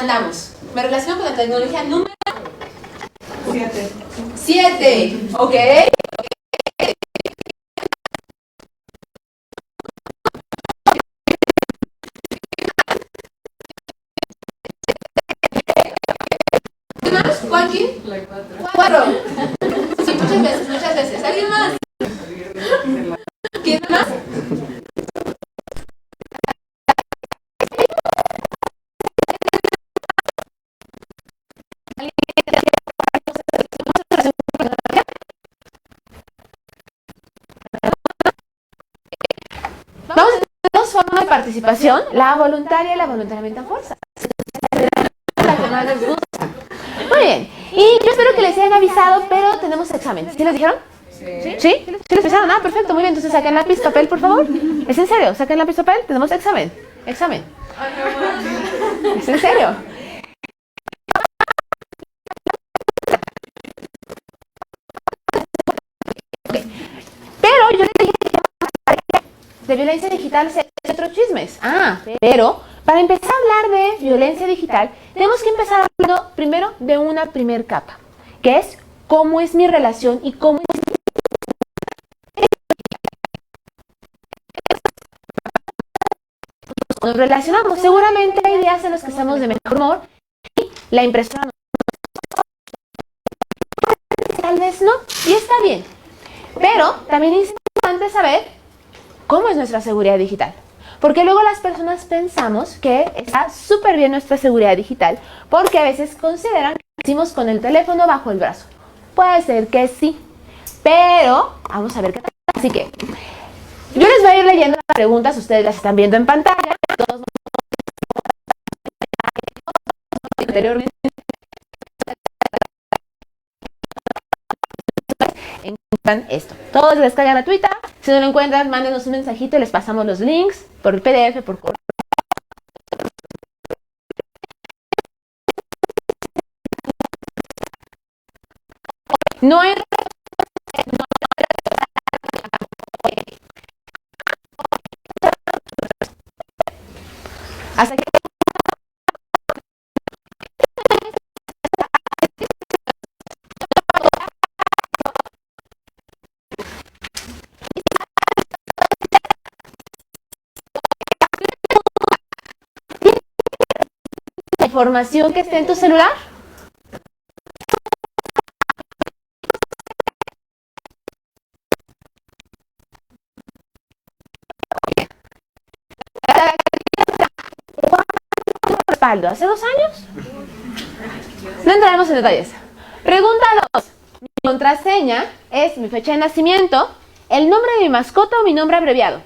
andamos? Me relaciono con la tecnología número 7. ¿Ok? ¿Qué más? ¿Joaquín? 4. Sí, muchas veces, muchas veces. ¿Alguien más? ¿Quién más? Vamos a tener dos formas de participación, la voluntaria y la voluntariamente a fuerza. La que más les gusta. Muy bien. Y yo espero que les hayan avisado, pero tenemos examen. ¿Sí les dijeron? ¿Sí? ¿Sí les avisaron? Ah, perfecto, muy bien. Entonces saquen lápiz, papel, por favor. ¿Es en serio? ¿Saquen lápiz, papel? Tenemos examen. Examen. ¿Es en serio? Pero yo les dije de violencia digital se otros chismes. Pero para empezar a hablar de violencia digital, tenemos que empezar hablando primero de una primer capa, que es cómo es mi relación y cómo es nos relacionamos. Seguramente hay días en los que estamos de mejor humor y la impresora tal vez no, y está bien. Pero también es importante saber cómo es nuestra seguridad digital. Porque luego las personas pensamos que está súper bien nuestra seguridad digital, porque a veces consideran que lo hicimos con el teléfono bajo el brazo. Puede ser que sí, pero vamos a ver qué tal. Así que yo les voy a ir leyendo las preguntas, ustedes las están viendo en pantalla. Todos anteriormente encuentran esto. Todo es descarga gratuita. Si no lo encuentran, mándenos un mensajito y les pasamos los links por PDF, por correo. No hay hasta que la información que esté en tu celular. Respaldo. ¿Hace 2 años? No entraremos en detalles. Pregunta 2. Mi contraseña es mi fecha de nacimiento, el nombre de mi mascota o mi nombre abreviado.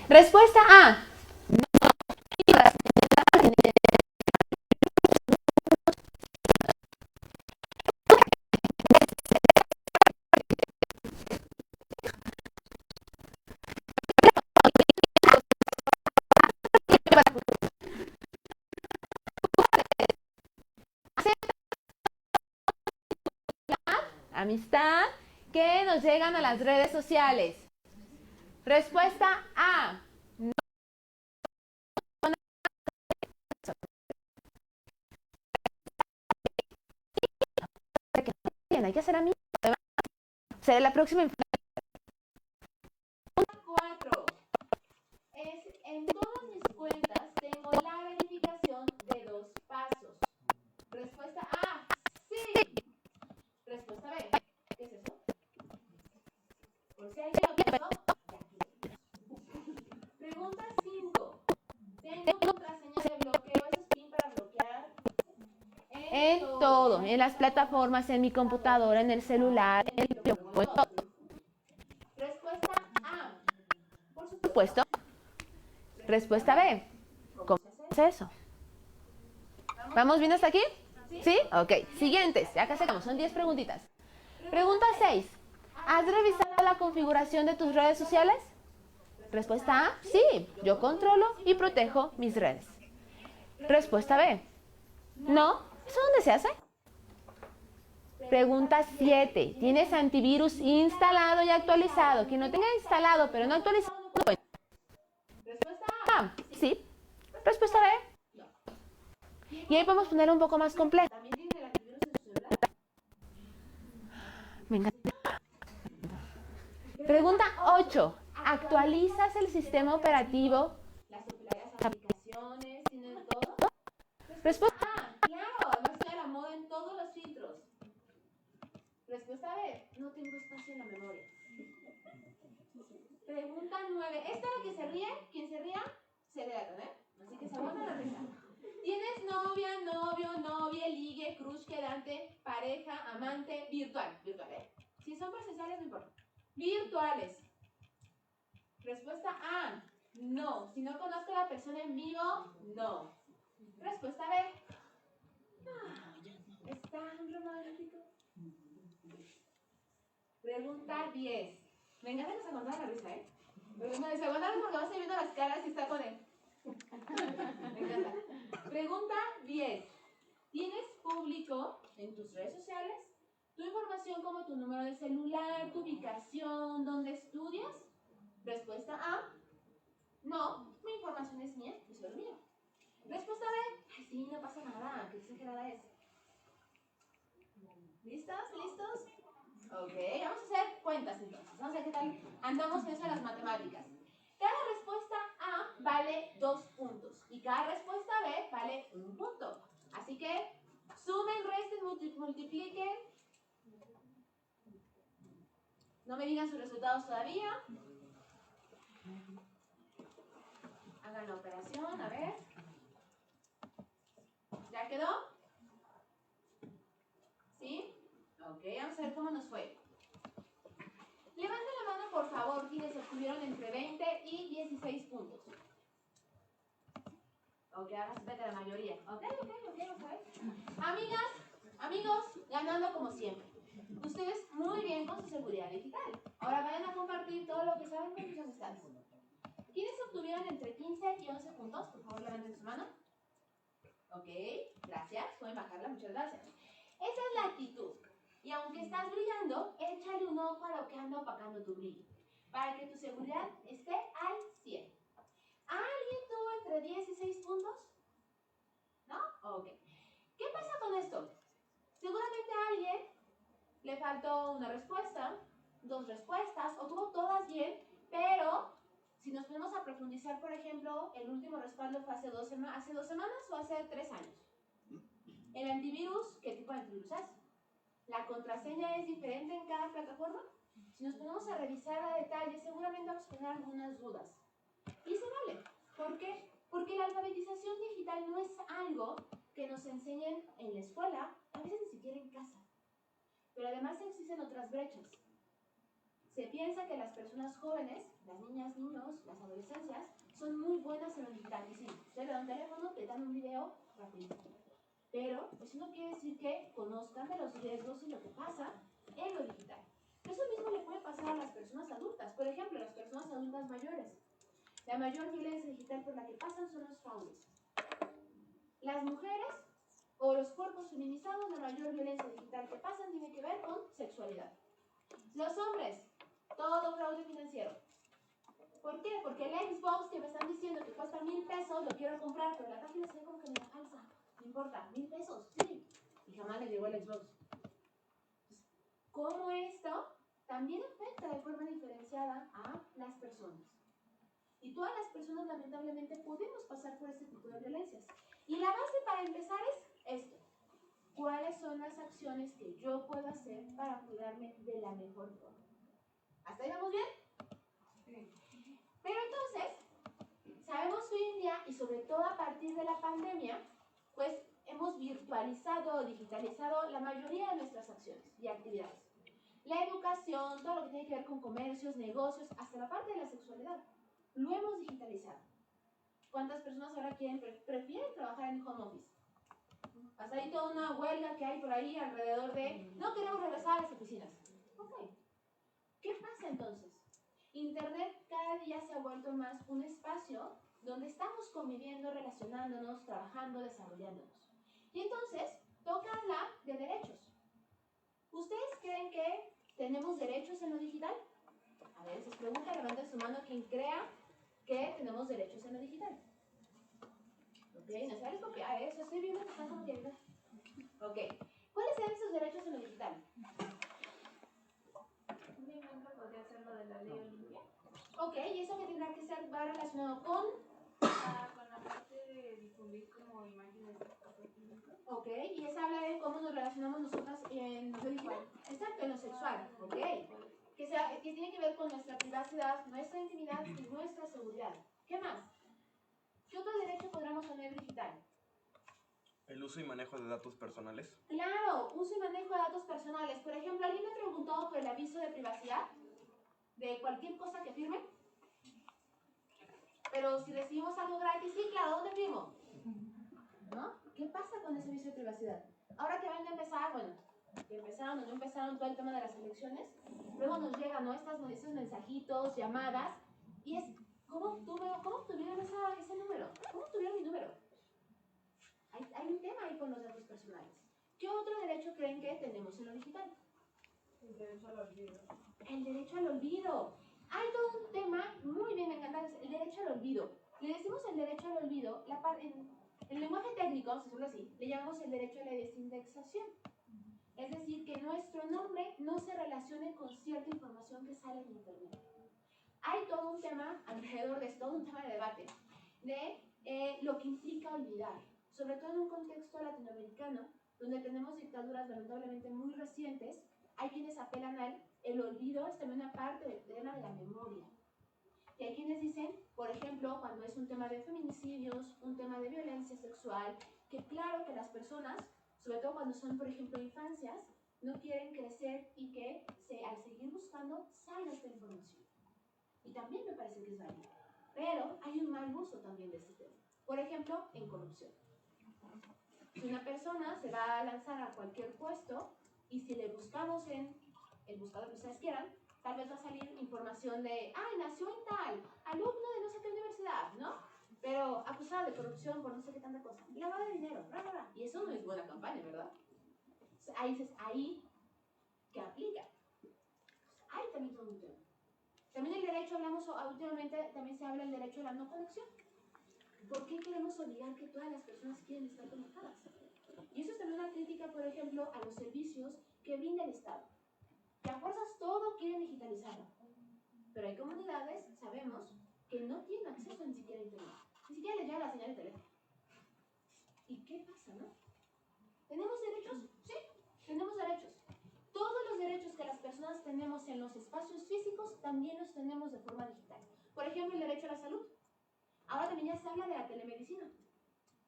Respuesta A. Amistad que nos llegan a las redes sociales. Respuesta A. No. Hay que hacer amigos. Será la próxima. 4. Es en todas mis cuentas tengo la verificación de 2 pasos. Respuesta A. Sí. Respuesta B. ¿Qué es eso? Por si alguien lo pensó. Pregunta 5. Tengo contraseñas de bloqueo, esos PIN para bloquear. En todo, en las plataformas, en mi computadora, en el celular, en el videojuego, en todo. Respuesta A. Por supuesto. Respuesta B. ¿Cómo es eso? ¿Vamos bien hasta aquí? ¿Sí? Ok. Siguientes. Ya casi acabamos. Son 10 preguntitas. Pregunta 6. ¿Has revisado la configuración de tus redes sociales? Respuesta A. Sí. Yo controlo y protejo mis redes. Respuesta B. No. ¿Eso dónde se hace? Pregunta 7. ¿Tienes antivirus instalado y actualizado? Quien no tenga instalado pero no actualizado, no cuenta. Respuesta A. Sí. Respuesta B. Y ahí podemos poner un poco más complejo. ¿También tiene el antivirus en su celular? Venga. Pregunta 8. ¿Actualizas el sistema operativo? Las aplicaciones, ¿tienen todo? Respuesta. Ah, claro, no estoy a la moda en todos los filtros. Respuesta B, no tengo espacio en la memoria. Pregunta 9. Esta es la que se ríe, quien se ría, se delata, ¿eh? Así que se aguanta la risa. ¿Tienes novia, novio, novia, ligue, crush, quedante, pareja, amante, virtual? Virtual, ¿eh? Si son presenciales, no importa. Virtuales. Respuesta A, no. Si no conozco a la persona en vivo, no. Respuesta B. ¿Es tan romántico? Pregunta 10. Me encanta que se aguantaron la risa, ¿eh? Pero no, se aguantaron porque vas a ir viendo las caras y está con él. Me encanta. Pregunta 10. ¿Tienes público en tus redes sociales tu información como tu número de celular, tu ubicación, dónde estudias? Respuesta A. No, mi información es mía y solo mío. Respuesta B. Ay, sí, no pasa nada, qué exagerada es. ¿Listos? ¿Listos? Ok, vamos a hacer cuentas entonces. Vamos a ver qué tal andamos en eso de las matemáticas. Cada respuesta A vale 2 puntos y cada respuesta B vale 1 punto. Así que sumen, resten, multipliquen. No me digan sus resultados todavía. Hagan la operación, a ver. ¿Ya quedó? ¿Sí? Ok, vamos a ver cómo nos fue. Levanten la mano, por favor, quienes obtuvieron entre 20 y 16 puntos. Ok, ahora sí vete la mayoría. Ok, vamos a ver. Amigas, amigos, ganando como siempre. Ustedes muy bien con su seguridad digital. Ahora vayan a compartir todo lo que saben con sus amistades. ¿Quiénes obtuvieron entre 15 y 11 puntos? Por favor, levanten su mano. Ok, gracias. Pueden bajarla, muchas gracias. Esa es la actitud. Y aunque estás brillando, échale un ojo a lo que anda opacando tu brillo, para que tu seguridad esté al 100. ¿Alguien tuvo entre 10 y 6 puntos? ¿No? Ok. ¿Qué pasa con esto? Seguramente a alguien le faltó una respuesta, 2 respuestas, o tuvo todas bien, pero si nos ponemos a profundizar, por ejemplo, el último respaldo fue hace 2 semanas o hace 3 años. El antivirus, ¿qué tipo de antivirus es? ¿La contraseña es diferente en cada plataforma? Si nos ponemos a revisar a detalle, seguramente vamos a tener algunas dudas. Y se vale. ¿Por qué? Porque la alfabetización digital no es algo que nos enseñen en la escuela, a veces ni siquiera en casa. Pero además existen otras brechas. Se piensa que las personas jóvenes, las niñas, niños, las adolescencias, son muy buenas en lo digital. Y sí, usted le da un teléfono, te dan un video, rapidísimo. Pero eso no quiere decir que conozcan de los riesgos y lo que pasa en lo digital. Eso mismo le puede pasar a las personas adultas. Por ejemplo, las personas adultas mayores. La mayor violencia digital por la que pasan son los fraudes. Las mujeres o los cuerpos feminizados, la mayor violencia digital que pasan tiene que ver con sexualidad. Los hombres, todo fraude financiero. ¿Por qué? Porque el Xbox que me están diciendo que cuesta 1,000 pesos, lo quiero comprar, pero la página se ve como que me falsa. No importa, 1,000 pesos, sí. Y jamás le llegó el Xbox. Entonces, ¿cómo esto también afecta de forma diferenciada a las personas? Y todas las personas lamentablemente podemos pasar por este tipo de violencias. Y la base para empezar es esto. ¿Cuáles son las acciones que yo puedo hacer para cuidarme de la mejor forma? ¿Hasta ahí vamos bien? Sí. Pero entonces, sabemos que hoy en día, y sobre todo a partir de la pandemia, pues hemos virtualizado o digitalizado la mayoría de nuestras acciones y actividades. La educación, todo lo que tiene que ver con comercios, negocios, hasta la parte de la sexualidad. Lo hemos digitalizado. ¿Cuántas personas ahora prefieren trabajar en home office? Hasta ahí toda una huelga que hay por ahí alrededor de no queremos regresar a las oficinas. Ok. ¿Qué pasa entonces? Internet cada día se ha vuelto más un espacio donde estamos conviviendo, relacionándonos, trabajando, desarrollándonos. Y entonces toca hablar de derechos. ¿Ustedes creen que tenemos derechos en lo digital? A ver, si les pregunta, levanten su mano quien crea que tenemos derechos en lo digital. ¿Ok? No se vale copiar eso, estoy viendo que están como que... Ok. ¿Cuáles serían esos derechos en lo digital? Un ejemplo podría ser lo de la ley Olimpia. Ok, ¿y eso que tendrá que ser va relacionado con? Con la parte de difundir como imágenes de Ok, y esa habla de cómo nos relacionamos nosotras en lo digital. Exacto, en lo sexual. Ok. Que tiene que ver con nuestra privacidad, nuestra intimidad y nuestra seguridad. ¿Qué más? ¿Qué otro derecho podríamos tener digital? El uso y manejo de datos personales. Claro, uso y manejo de datos personales. Por ejemplo, ¿alguien me preguntó por el aviso de privacidad de cualquier cosa que firme? Pero si recibimos algo gratis, sí, claro, ¿dónde firmo? ¿No? ¿Qué pasa con ese aviso de privacidad? Ahora que van a empezar, bueno, que empezaron o no empezaron todo el tema de las elecciones, luego nos llegan, ¿no? Estos mensajitos, llamadas, y es, ¿cómo obtuvieron ese número? ¿Cómo obtuvieron mi número? Hay un tema ahí con los datos personales. ¿Qué otro derecho creen que tenemos en lo digital? El derecho al olvido. El derecho al olvido. Hay todo un tema, muy bien, me encanta, el derecho al olvido. Le decimos el derecho al olvido, en el lenguaje técnico, se suele así, le llamamos el derecho a la desindexación. Es decir, que nuestro nombre no se relacione con cierta información que sale en internet. Hay todo un tema alrededor de esto, todo un tema de debate, de lo que implica olvidar, sobre todo en un contexto latinoamericano, donde tenemos dictaduras lamentablemente muy recientes. Hay quienes apelan al el olvido, es también una parte del tema de la memoria. Y hay quienes dicen, por ejemplo, cuando es un tema de feminicidios, un tema de violencia sexual, que claro que las personas, sobre todo cuando son, por ejemplo, infancias, no quieren crecer y que al seguir buscando salga esta información. Y también me parece que es válido. Pero hay un mal uso también de este tema. Por ejemplo, en corrupción. Si una persona se va a lanzar a cualquier puesto y si le buscamos en el buscador que ustedes quieran, tal vez va a salir información de, ay, nació en tal, alumno de no sé qué universidad, ¿no? Pero acusado de corrupción por no sé qué tanta cosa. Lavado de dinero, bla, bla, bla. Y eso no es buena campaña, ¿verdad? Ahí dices, ahí, ¿qué aplica? Hay también todo un tema. También el derecho, hablamos últimamente, también se habla del derecho a la no conexión. ¿Por qué queremos obligar que todas las personas quieren estar conectadas? Y eso es también una crítica, por ejemplo, a los servicios que brinda el Estado. Que a fuerzas todo quieren digitalizarlo. Pero hay comunidades, sabemos, que no tienen acceso ni siquiera a internet. Ni siquiera les llega la señal de teléfono. ¿Y qué pasa, no? ¿Tenemos derechos? Sí, tenemos derechos. Todos los derechos que las personas tenemos en los espacios físicos también los tenemos de forma digital. Por ejemplo, el derecho a la salud. Ahora también ya se habla de la telemedicina.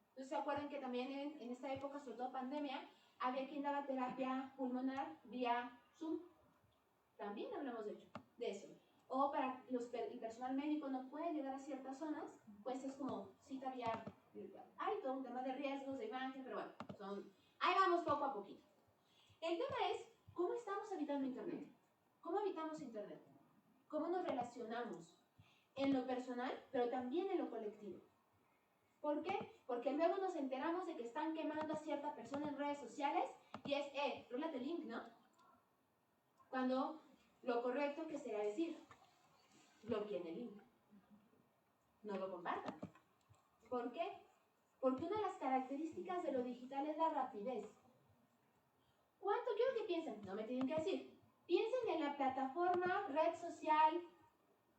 Entonces, ¿se acuerdan que también en esta época, sobre todo pandemia, había quien daba terapia pulmonar vía Zoom? También hablamos de eso. O para el personal médico no puede llegar a ciertas zonas, pues es como cita vía virtual. Hay todo un tema de riesgos, de imagen, pero bueno, ahí vamos poco a poquito. El tema es, ¿cómo estamos habitando Internet? ¿Cómo habitamos Internet? ¿Cómo nos relacionamos? En lo personal, pero también en lo colectivo. ¿Por qué? Porque luego nos enteramos de que están quemando a cierta persona en redes sociales y es, rólate el link, ¿no? Cuando lo correcto que será decir, bloqueen el link. No lo compartan. ¿Por qué? Porque una de las características de lo digital es la rapidez. ¿Cuánto quiero que piensen? No me tienen que decir. Piensen en la plataforma, red social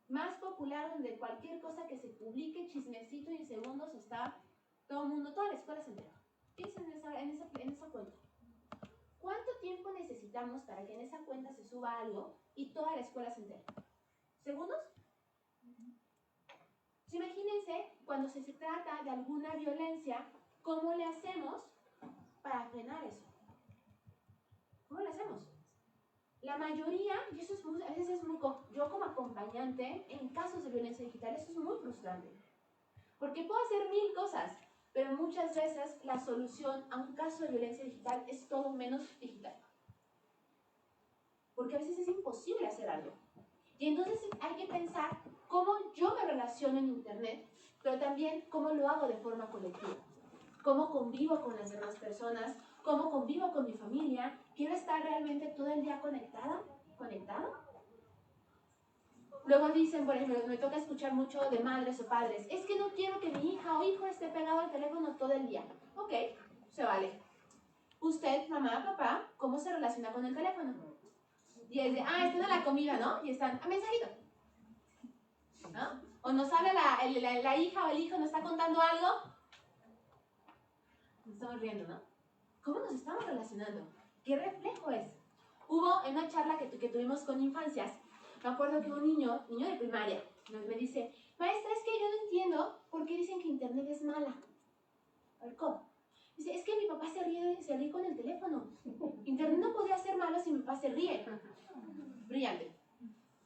más popular donde cualquier cosa que se publique, chismecito y en segundos está todo el mundo, toda la escuela se entera. Piensen en esa cuenta. ¿Cuánto tiempo necesitamos para que en esa cuenta se suba algo y toda la escuela se entere? ¿Segundos? Imagínense cuando se trata de alguna violencia, ¿cómo le hacemos para frenar eso? ¿Cómo lo hacemos? La mayoría, y eso a veces es yo como acompañante en casos de violencia digital, eso es muy frustrante. Porque puedo hacer 1000 cosas, pero muchas veces la solución a un caso de violencia digital es todo menos digital. Porque a veces es imposible hacer algo. Y entonces hay que pensar cómo yo me relaciono en Internet, pero también cómo lo hago de forma colectiva. Cómo convivo con las demás personas, cómo convivo con mi familia. ¿Quiero estar realmente todo el día conectada? ¿Conectado? Luego dicen, por ejemplo, me toca escuchar mucho de madres o padres, es que no quiero que mi hija o hijo esté pegado al teléfono todo el día. Ok, se vale. Usted, mamá, papá, ¿cómo se relaciona con el teléfono? Y es de, están en la comida, ¿no? Y están, mensajito. ¿No? O nos habla la hija o el hijo, nos está contando algo. Nos estamos riendo, ¿no? ¿Cómo nos estamos relacionando? ¿Qué reflejo es? Hubo en una charla que tuvimos con infancias, me acuerdo que un niño de primaria, me dice, maestra, es que yo no entiendo por qué dicen que internet es mala. A ver, ¿cómo? Dice, es que mi papá se ríe con el teléfono. Internet no podría ser malo si mi papá se ríe. Brillante.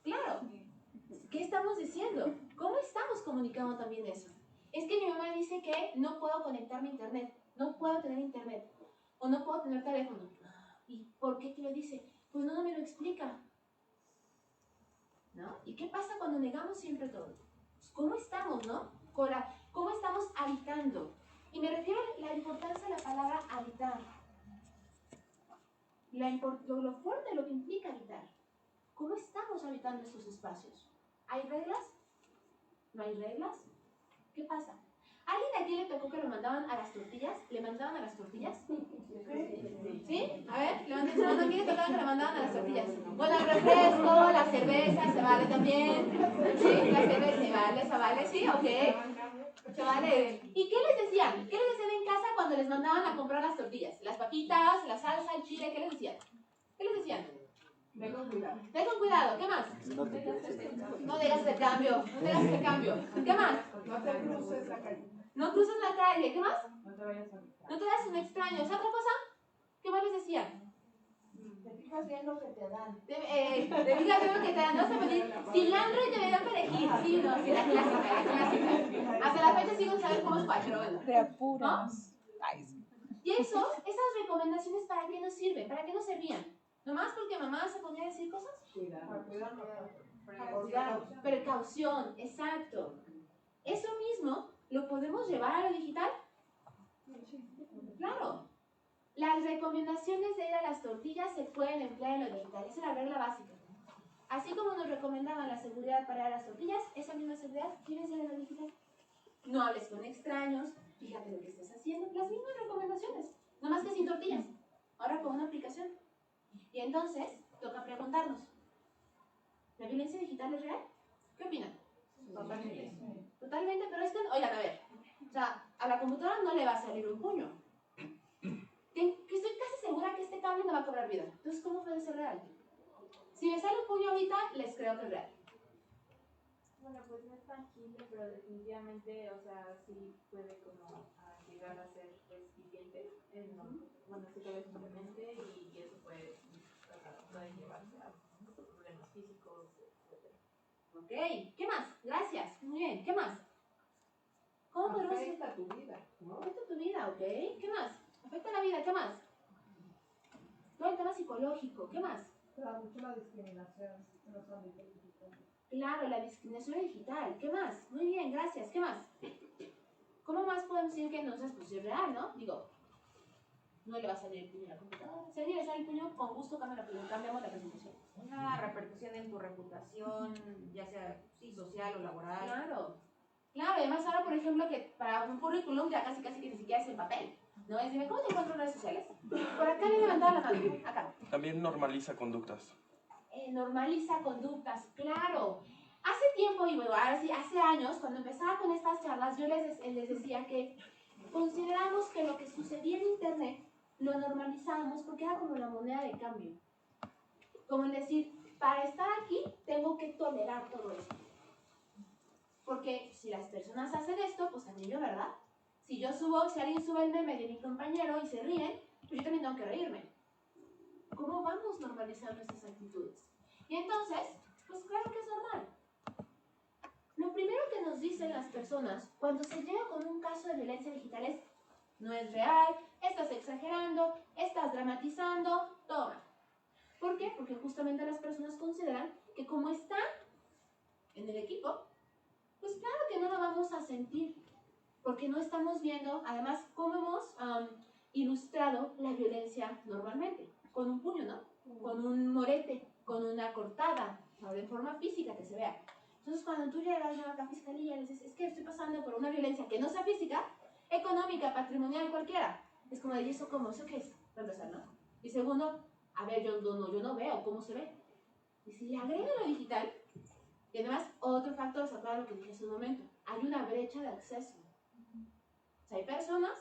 Claro. ¿Qué estamos diciendo? ¿Cómo estamos comunicando también eso? Es que mi mamá dice que no puedo conectarme a internet, no puedo tener internet, o no puedo tener teléfono. ¿Y por qué te lo dice? Pues no me lo explica. ¿No? ¿Y qué pasa cuando negamos siempre todo? Pues, ¿cómo estamos, no? ¿Cómo estamos habitando? Y me refiero a la importancia de la palabra habitar. Lo fuerte, lo que implica habitar. ¿Cómo estamos habitando estos espacios? ¿Hay reglas? ¿No hay reglas? ¿Qué pasa? ¿Alguien de aquí le tocó que lo mandaban a las tortillas? ¿Le mandaban a las tortillas? ¿Sí? A ver, levanten su mano. ¿A quién le tocaba que le mandaban a las tortillas? Bueno, el refresco, la cerveza, se vale también. ¿Sí? La cerveza, se vale, ¿sí? Ok. Se vale. ¿Y qué les decían? ¿Qué les decían en casa cuando les mandaban a comprar las tortillas? Las papitas, la salsa, el chile, ¿qué les decían? ¿Qué les decían? Ten con cuidado. Ten con cuidado, ¿qué más? No digas de cambio, no digas de cambio. ¿Qué más? No te cruces la calle. No cruces la calle, ¿qué más? No te vayas a evitar. No te das un extraño. ¿Es otra cosa? ¿Qué más les decían? Te fijas bien lo que te dan. Te fijas bien lo que te dan. No se pedir cilantro y te dan perejil. Sí, no, sí, la clásica, la clásica. Hasta la fecha sigo sin saber cómo es cuál, pero bueno. Te apuras. Y esas recomendaciones, ¿para qué nos sirven? ¿Para qué nos servían? ¿Nomás porque mamá se ponía a decir cosas? Cuidado. Precaución, exacto. Eso mismo lo podemos llevar a lo digital. Claro. Las recomendaciones de ir a las tortillas se pueden emplear en lo digital. Esa es la regla básica. Así como nos recomendaban la seguridad para ir a las tortillas, esa misma seguridad tiene que ser en lo digital. No hables con extraños, fíjate lo que estás haciendo. Las mismas recomendaciones, no más que sin tortillas. Ahora con una aplicación. Y entonces, toca preguntarnos, ¿la violencia digital es real? ¿Qué opinan? Totalmente. Totalmente, pero es que, oigan, a ver, o sea, a la computadora no le va a salir un puño. Que estoy casi segura que este cable no va a cobrar vida. Entonces, ¿cómo puede ser real? Si me sale un puño ahorita, les creo que es real. Bueno, pues no es tangible, pero definitivamente, o sea, sí puede como llegar a ser vigente, bueno, sí puede simplemente y eso puede, o sea, puede llevarse a problemas físicos, etc. Ok, ¿qué más? Gracias, muy bien, ¿qué más? ¿Cómo podemos hacer? Afecta tu vida, ¿no? Afecta tu vida, ¿ok? ¿Qué más? Afecta la vida, ¿qué más? Todo el tema psicológico, ¿qué más? Pero mucho la discriminación en los ámbitos digitales. Claro, la discriminación digital, ¿qué más? Muy bien, gracias, ¿qué más? ¿Cómo más podemos decir que entonces pues es real, no? Digo, no le va a salir el puño a la computadora. Si a alguien le sale el puño, con gusto cambiamos la presentación. Una repercusión en tu reputación, ya sea social o laboral. Claro. Claro, además ahora, por ejemplo, que para un currículum ya casi que ni siquiera es en papel. ¿No? Es dime, ¿cómo te encuentro en redes sociales? Por acá le he levantado la mano, acá. También normaliza conductas. Normaliza conductas, claro. Hace tiempo, y bueno, ahora sí, hace años, cuando empezaba con estas charlas, yo les decía que consideramos que lo que sucedía en internet lo normalizábamos porque era como la moneda de cambio. Como el decir, para estar aquí tengo que tolerar todo esto. Porque si las personas hacen esto, pues también yo, ¿verdad? Si alguien sube el meme de mi compañero y se ríen, pues yo también tengo que reírme. ¿Cómo vamos normalizando estas actitudes? Y entonces, pues claro que es normal. Lo primero que nos dicen las personas cuando se llega con un caso de violencia digital es, no es real, estás exagerando, estás dramatizando, todo mal. ¿Por qué? Porque justamente las personas consideran que como están en el equipo, pues claro que no lo vamos a sentir, porque no estamos viendo, además, cómo hemos ilustrado la violencia normalmente, con un puño, ¿no? Con un morete, con una cortada, o de forma física que se vea. Entonces, cuando tú llegas a la fiscalía y le dices, es que estoy pasando por una violencia que no sea física, económica, patrimonial, cualquiera, es como de, ¿y eso cómo? ¿Eso qué es? Para empezar, ¿no? Y segundo, a ver, yo no veo cómo se ve. Y si le agrego lo digital, y además, otro factor, se acuerda lo que dije hace un momento, hay una brecha de acceso. O sea, hay personas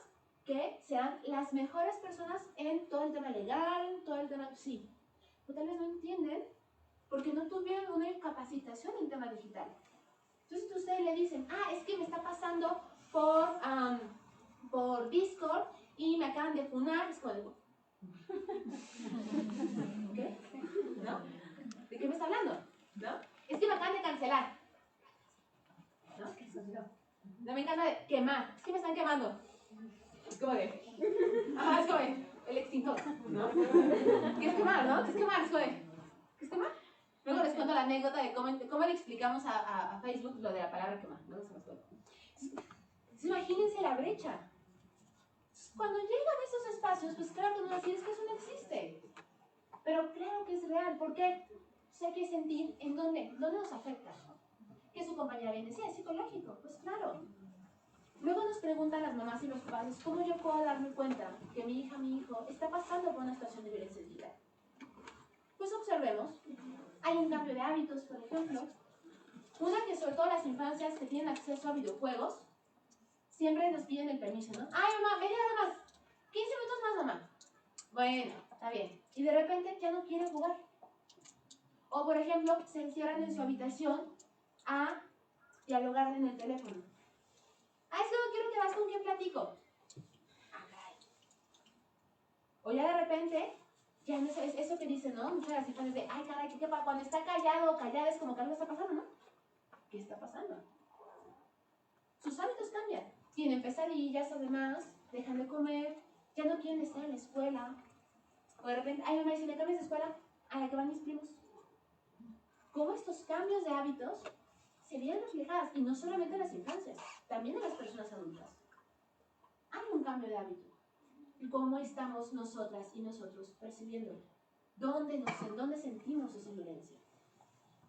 que sean las mejores personas en todo el tema legal, todo el tema, sí, pero tal vez no entienden porque no tuvieron una capacitación en tema digital. Entonces ustedes le dicen, es que me está pasando por Discord y me acaban de funar, es como de, ¿qué? ¿No? ¿De qué me está hablando? ¿No? Es que me acaban de cancelar. ¿No? ¿Qué es eso? No me encanta de quemar, es que me están quemando. Es como de, es como de, el extintor, ¿no? ¿Qué es quemar, no? ¿Qué es quemar? Es como de, ¿qué es quemar? Luego les cuento la anécdota de cómo le explicamos a Facebook lo de la palabra quemar. Luego se los cuento. Entonces, imagínense la brecha. Cuando llegan a esos espacios, pues claro que no decir es que eso no existe. Pero claro que es real. ¿Por qué? Pues hay que sentir en dónde nos afecta. Que su compañera bien decía, es psicológico. Pues claro. Luego nos preguntan las mamás y los padres, ¿cómo yo puedo darme cuenta que mi hija, mi hijo, está pasando por una situación de violencia digital? Pues observemos. Hay un cambio de hábitos, por ejemplo. Una que sobre todo las infancias que tienen acceso a videojuegos, siempre nos piden el permiso, ¿no? Ay, mamá, media hora más. 15 minutos más, mamá. Bueno, está bien. Y de repente ya no quiere jugar. O, por ejemplo, se encierran en su habitación a dialogar en el teléfono. Es que no quiero que vas con quién platico. Caray. O ya de repente, ya no sabes, eso que dicen, ¿no? Muchas de las infancias de, ay, caray, ¿qué pasa? Cuando está callado o callada es como que algo está pasando, ¿no? ¿Qué está pasando? Sus hábitos cambian. Tienen pesadillas, además, dejan de comer, ya no quieren estar en la escuela. O de repente, ay, mamá, si me cambias de escuela, a la que van mis primos. ¿Cómo estos cambios de hábitos se vienen reflejadas? Y no solamente en las infancias, también en las personas adultas. Hay un cambio de hábito. ¿Y cómo estamos nosotras y nosotros percibiéndolo? ¿En dónde sentimos esa violencia?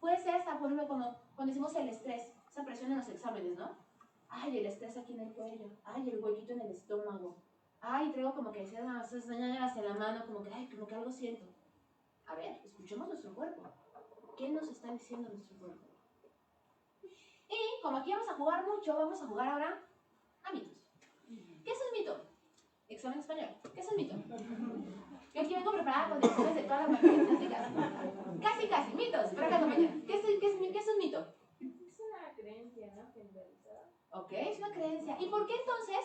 Puede ser hasta, por ejemplo, como cuando decimos el estrés, esa presión en los exámenes, ¿no? Ay, el estrés aquí en el cuello. Ay, el huequito en el estómago. Ay, traigo como que esas dañadas en la mano, como que algo siento. A ver, escuchemos nuestro cuerpo. ¿Qué nos está diciendo nuestro cuerpo? Y como aquí vamos a jugar mucho, vamos a jugar ahora a mitos. ¿Qué es el mito? Examen español. ¿Qué es el mito? Yo aquí vengo preparada con lecciones de todas las matemáticas. Casi, mitos. Para acá, compañera. ¿Qué es un mito? Es una creencia, ¿no? Generalizada. Ok, es una creencia. ¿Y por qué entonces?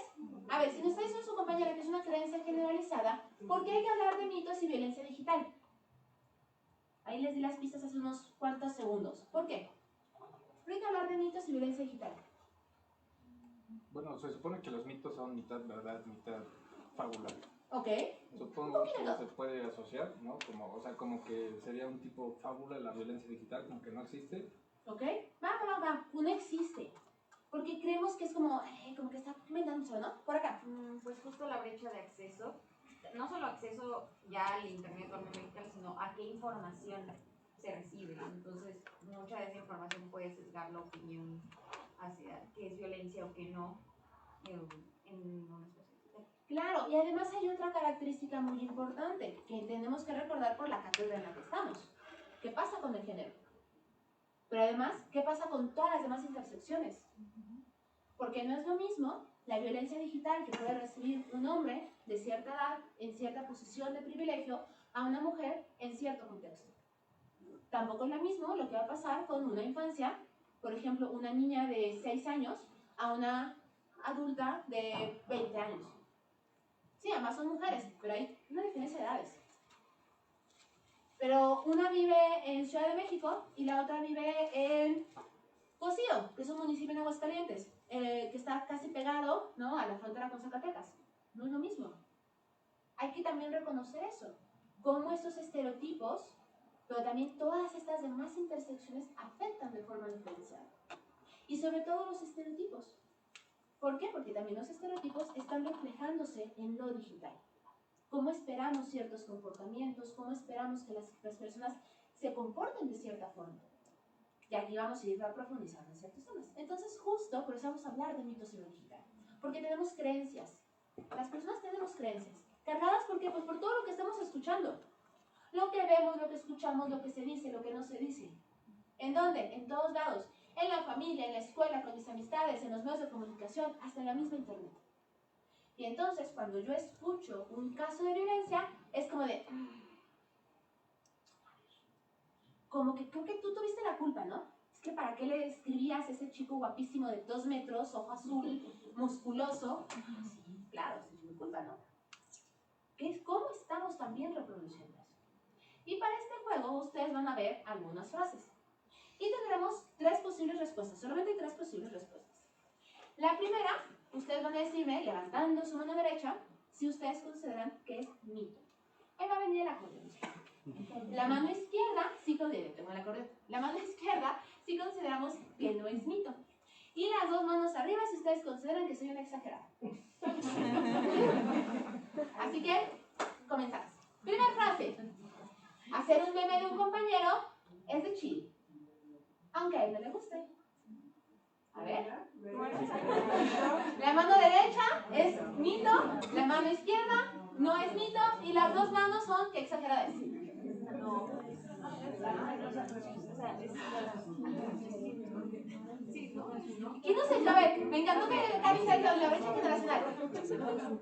A ver, si nos está diciendo su compañera que es una creencia generalizada, ¿por qué hay que hablar de mitos y violencia digital? Ahí les di las pistas hace unos cuantos segundos. ¿Por qué? ¿Por qué hay que hablar de mitos y violencia digital? Bueno, se supone que los mitos son mitad verdad, mitad fábula. Ok. Supongo que se puede asociar, ¿no? Como que sería un tipo fábula la violencia digital, como que no existe. Ok. Va. No existe. Porque creemos que es como que está inventándose, ¿no? Por acá. Pues justo la brecha de acceso, no solo acceso ya al internet o al mundo digital, sino a qué información se recibe. Entonces, mucha de esa información puede sesgar la opinión hacia qué es violencia o qué no en una situación digital. Claro, y además hay otra característica muy importante que tenemos que recordar por la cátedra en la que estamos. ¿Qué pasa con el género? Pero además, ¿qué pasa con todas las demás intersecciones? Porque no es lo mismo la violencia digital que puede recibir un hombre de cierta edad, en cierta posición de privilegio, a una mujer en cierto contexto. Tampoco es lo mismo lo que va a pasar con una infancia, por ejemplo, una niña de 6 años a una adulta de 20 años. Sí, ambas son mujeres, pero hay una diferencia de edades. Pero una vive en Ciudad de México y la otra vive en Cocío, que es un municipio en Aguascalientes, que está casi pegado, ¿no?, a la frontera con Zacatecas. No es lo mismo. Hay que también reconocer eso. Cómo estos estereotipos, pero también todas estas demás intersecciones afectan de forma diferenciada. Y sobre todo los estereotipos. ¿Por qué? Porque también los estereotipos están reflejándose en lo digital. Cómo esperamos ciertos comportamientos, cómo esperamos que las personas se comporten de cierta forma. que aquí vamos a ir profundizando en ciertos temas. Entonces, justo por eso vamos a hablar de mitos en lo digital, porque tenemos creencias. Las personas tenemos creencias. ¿Cargadas por qué? Pues por todo lo que estamos escuchando. Lo que vemos, lo que escuchamos, lo que se dice, lo que no se dice. ¿En dónde? En todos lados. En la familia, en la escuela, con mis amistades, en los medios de comunicación, hasta en la misma internet. Y entonces, cuando yo escucho un caso de violencia, es como de... Como que creo que tú tuviste la culpa, ¿no? Es que ¿para qué le escribías a ese chico guapísimo de 2 metros, ojo azul, musculoso? Sí, claro, es mi culpa, ¿no? ¿Cómo estamos también reproduciendo eso? Y para este juego ustedes van a ver algunas frases. Y tendremos 3 posibles respuestas, solamente 3 posibles respuestas. La primera, ustedes van a decirme, levantando su mano derecha, si ustedes consideran que es mito. Ahí va a venir el acordeón. La mano izquierda, sí tengo el acordeón. La mano izquierda, sí consideramos que no es mito. Y las 2 manos arriba si ustedes consideran que soy una exagerada. Así que, comenzamos. Primera frase. Hacer un meme de un compañero es de chill, aunque a él no le guste. A ver. La mano derecha es mito, la mano izquierda no es mito y las 2 manos son que exageradas. ¿Quién no se? A ver, me encantó que Gaby salga de la brecha generacional.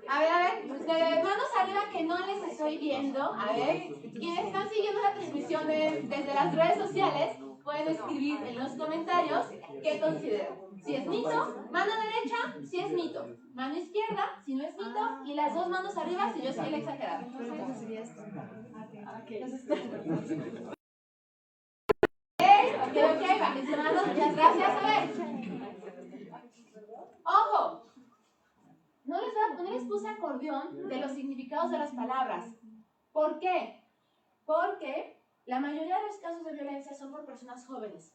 A ver, de manos arriba que no les estoy viendo. A ver, quienes están siguiendo la transmisión desde las redes sociales, pueden escribir en los comentarios qué consideran. Si es mito, mano derecha, si es mito. Mano izquierda, si no es mito. Y las 2 manos arriba, si yo soy el exagerado. Ok, bájense manos, muchas gracias. A ver. ¡Ojo! No les puse acordeón de los significados de las palabras. ¿Por qué? Porque la mayoría de los casos de violencia son por personas jóvenes.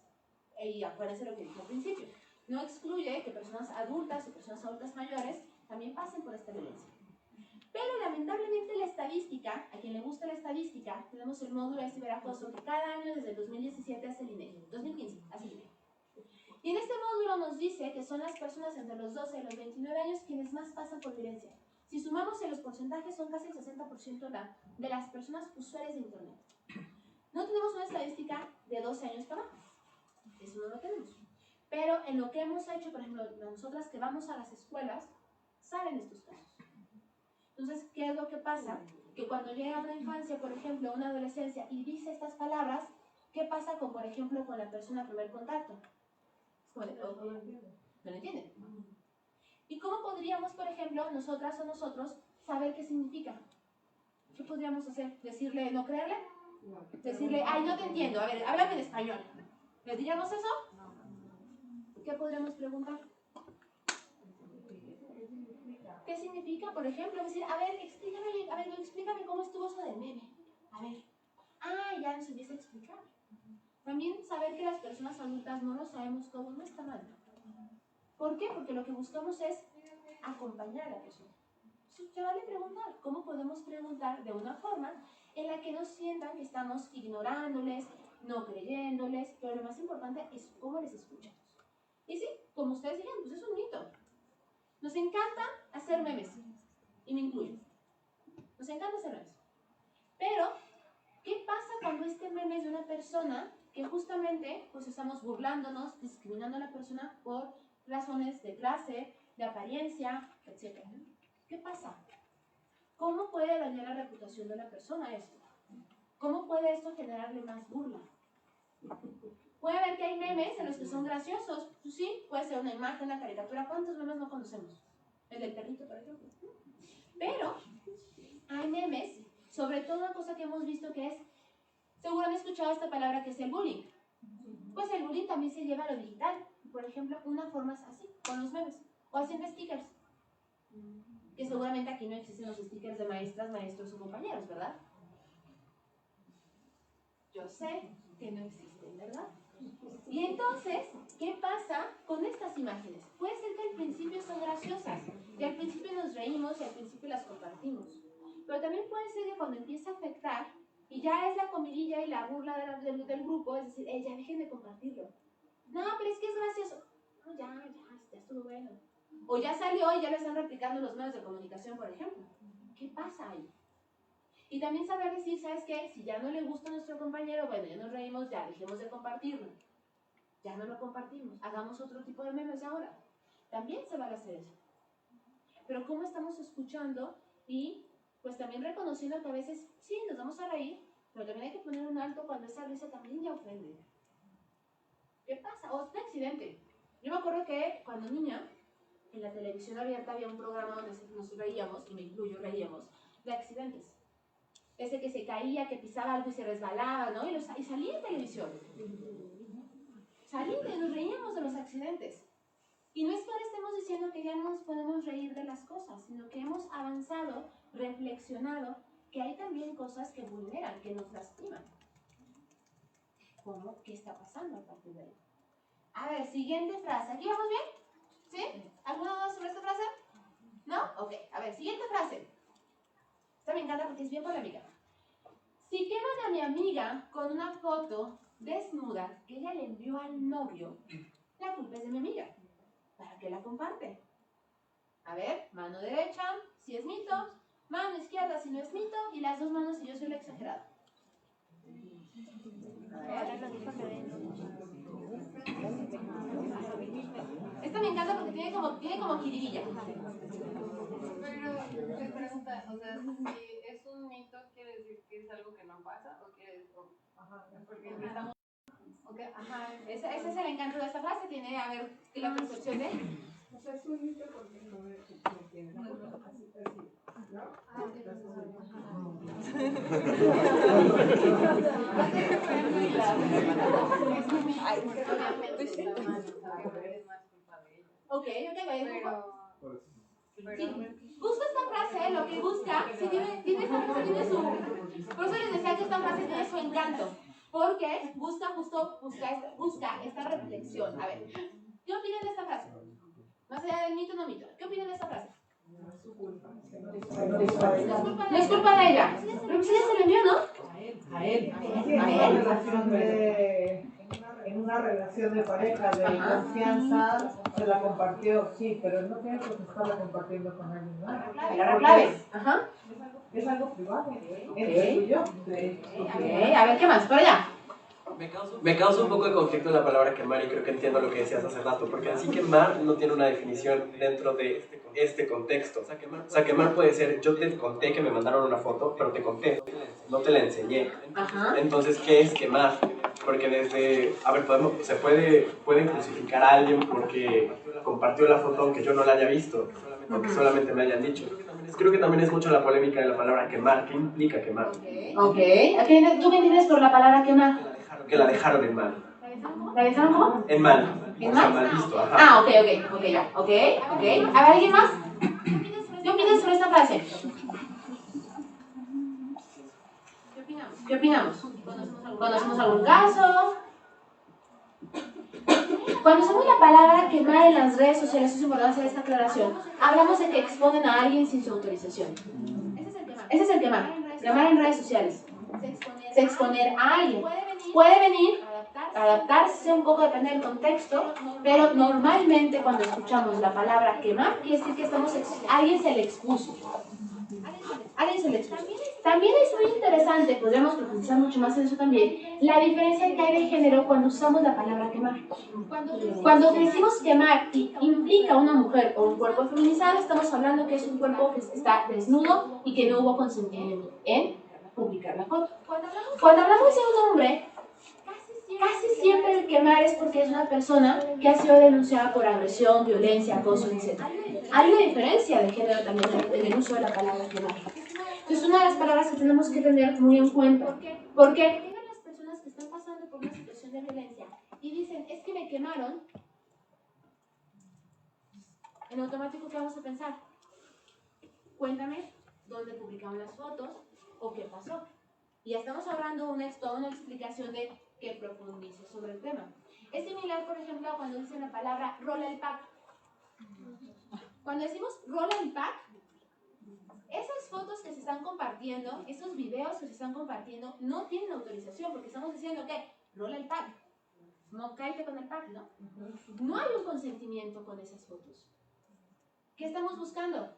Y acuérdense lo que dije al principio. No excluye que personas adultas o personas adultas mayores también pasen por esta violencia. Pero lamentablemente la estadística, a quien le gusta la estadística, tenemos el módulo de ciberacoso que cada año desde el 2017 hace el INEGI, 2015 hace el INEGI. Y en este módulo nos dice que son las personas entre los 12 y los 29 años quienes más pasan por violencia. Si sumamos en los porcentajes son casi el 60% de las personas usuarias de internet. No tenemos una estadística de 12 años para abajo, eso no lo tenemos. Pero en lo que hemos hecho, por ejemplo, nosotras que vamos a las escuelas, salen estos casos. Entonces, ¿qué es lo que pasa? Que cuando llega una infancia, por ejemplo, una adolescencia, y dice estas palabras, ¿qué pasa con, por ejemplo, con la persona a primer contacto? No lo entienden. ¿Y cómo podríamos, por ejemplo, nosotras o nosotros, saber qué significa? ¿Qué podríamos hacer? ¿Decirle, no creerle? Decirle, ay, no te entiendo, a ver, háblame en español. ¿Le diríamos eso? ¿Qué podríamos preguntar? ¿Qué significa, por ejemplo? Decir, a ver, explícame cómo estuvo eso del meme. A ver. Ah, ya nos empieza a explicar. También saber que las personas adultas no lo sabemos todo no está mal. ¿Por qué? Porque lo que buscamos es acompañar a la persona. Se vale preguntar. ¿Cómo podemos preguntar de una forma en la que no sientan que estamos ignorándoles, no creyéndoles? Pero lo más importante es cómo les escuchamos. Y sí, como ustedes digan, pues es un mito. Nos encanta hacer memes, y me incluyo. Nos encanta hacer memes. Pero, ¿qué pasa cuando este meme es de una persona que justamente pues estamos burlándonos, discriminando a la persona por razones de clase, de apariencia, etc.? ¿Qué pasa? ¿Cómo puede dañar la reputación de la persona esto? ¿Cómo puede esto generarle más burla? Puede ver que hay memes en los que son graciosos. Sí, puede ser una imagen, una caricatura. ¿Cuántos memes no conocemos? El del perrito, por ejemplo. Pero hay memes, sobre todo una cosa que hemos visto que es, seguro han escuchado esta palabra que es el bullying. Pues el bullying también se lleva a lo digital. Por ejemplo, una forma es así, con los memes. O haciendo stickers. Que seguramente aquí no existen los stickers de maestras, maestros o compañeros, ¿verdad? Yo sé que no existen, ¿verdad? Y entonces, ¿qué pasa con estas imágenes? Puede ser que al principio son graciosas, y al principio nos reímos y al principio las compartimos. Pero también puede ser que cuando empieza a afectar, y ya es la comidilla y la burla del grupo, es decir, ya dejen de compartirlo. No, pero es que es gracioso. No, ya estuvo bueno. O ya salió y ya lo están replicando los medios de comunicación, por ejemplo. ¿Qué pasa ahí? Y también saber decir, ¿sabes qué? Si ya no le gusta a nuestro compañero, bueno, ya nos reímos, ya dejemos de compartirlo. Ya no lo compartimos. Hagamos otro tipo de memes ahora. También se vale hacer eso. Pero cómo estamos escuchando y pues también reconociendo que a veces sí, nos vamos a reír, pero también hay que poner un alto cuando esa risa también ya ofende. ¿Qué pasa? O un accidente. Yo me acuerdo que cuando niña, en la televisión abierta había un programa donde nos reíamos, y me incluyo, reíamos, de accidentes. Ese que se caía, que pisaba algo y se resbalaba, ¿no? Y salía en televisión. Salía y nos reíamos de los accidentes. Y no es que ahora estemos diciendo que ya no nos podemos reír de las cosas, sino que hemos avanzado, reflexionado, que hay también cosas que vulneran, que nos lastiman. ¿Cómo? ¿Qué está pasando a partir de ahí? A ver, siguiente frase. ¿Aquí vamos bien? ¿Sí? ¿Alguna duda sobre esta frase? ¿No? Ok. A ver, siguiente frase. Esta me encanta porque es bien polémica. Si queman a mi amiga con una foto desnuda que ella le envió al novio, la culpa es de mi amiga. ¿Para qué la comparte? A ver, mano derecha, si es mito, mano izquierda si no es mito, y las dos manos si yo soy la exagerada. A ver. Esta me encanta porque tiene como jiribilla. Pero me pregunta, o sea, si es un mito, ¿quiere decir que es algo que no pasa? ¿O quiere decir, porque estamos... Okay, ajá, ese es el encanto de esta frase, tiene, a ver, la percepción de... O sea, es un mito porque no tiene la culpa, así, ¿no? Ok, Pero... Busca esta frase, lo que busca, sí, esta frase tiene su... Por eso les decía que esta frase tiene su encanto, porque busca esta reflexión. A ver, ¿qué opinan de esta frase? Más allá del mito, no mito. ¿Qué opinan de esta frase? No es culpa de ella. Pero si ella se lo envió, ¿no? A él. En una relación de pareja, de confianza, se la compartió, sí, pero no tiene por qué estarla compartiendo con alguien más. La clave. Ajá. Es algo privado, entre tú y yo. A ver, ¿qué más? Por allá. Me causa un poco de conflicto la palabra quemar y creo que entiendo lo que decías hace rato, porque así quemar no tiene una definición dentro de este contexto. O sea, quemar puede ser, yo te conté que me mandaron una foto, pero te conté, no te la enseñé. Ajá. Entonces, ¿qué es quemar? Porque desde, a ver, se puede crucificar a alguien porque compartió la foto aunque yo no la haya visto, aunque solamente me hayan dicho. Creo que también es mucho la polémica de la palabra quemar. ¿Qué implica quemar? Ok. ¿Tú qué entiendes por la palabra quemar? Que la dejaron en mal. ¿La dejaron cómo? En mal. ¿En O sea, mal? mal visto, ajá. Ah, ok, ya. Ok. A ver, ¿alguien más? ¿Qué opinas sobre esta frase? ¿Qué opinamos? ¿Conocemos algún caso? Cuando usamos la palabra quemar en las redes sociales, es importante hacer esta aclaración. Hablamos de que exponen a alguien sin su autorización. Ese es el quemar. Quemar en redes sociales. Se exponer a alguien. Puede venir, adaptarse un poco, depende del contexto, pero normalmente cuando escuchamos la palabra quemar, quiere decir que alguien se le expuso. Alguien se le expuso. También es muy interesante, podríamos profundizar mucho más en eso también, la diferencia que hay de género cuando usamos la palabra quemar. Cuando decimos quemar y implica una mujer o un cuerpo feminizado, estamos hablando que es un cuerpo que está desnudo y que no hubo consentimiento en publicar la foto. Cuando hablamos de un hombre, casi siempre el quemar es porque es una persona que ha sido denunciada por agresión, violencia, acoso, etc. Hay una diferencia de género también en el uso de la palabra quemar. Entonces, una de las palabras que tenemos que tener muy en cuenta, porque llegan las personas que están pasando por una situación de violencia y dicen, es que me quemaron, en automático, ¿qué vamos a pensar? Cuéntame dónde publicaron las fotos o qué pasó. Y ya estamos hablando toda una explicación de que profundice sobre el tema. Es similar, por ejemplo, a cuando dicen la palabra rola el pack. Cuando decimos rola el pack, esas fotos que se están compartiendo, esos videos que se están compartiendo, no tienen autorización porque estamos diciendo que rola el pack. cállate con el pack, ¿no? No hay un consentimiento con esas fotos. ¿Qué estamos buscando?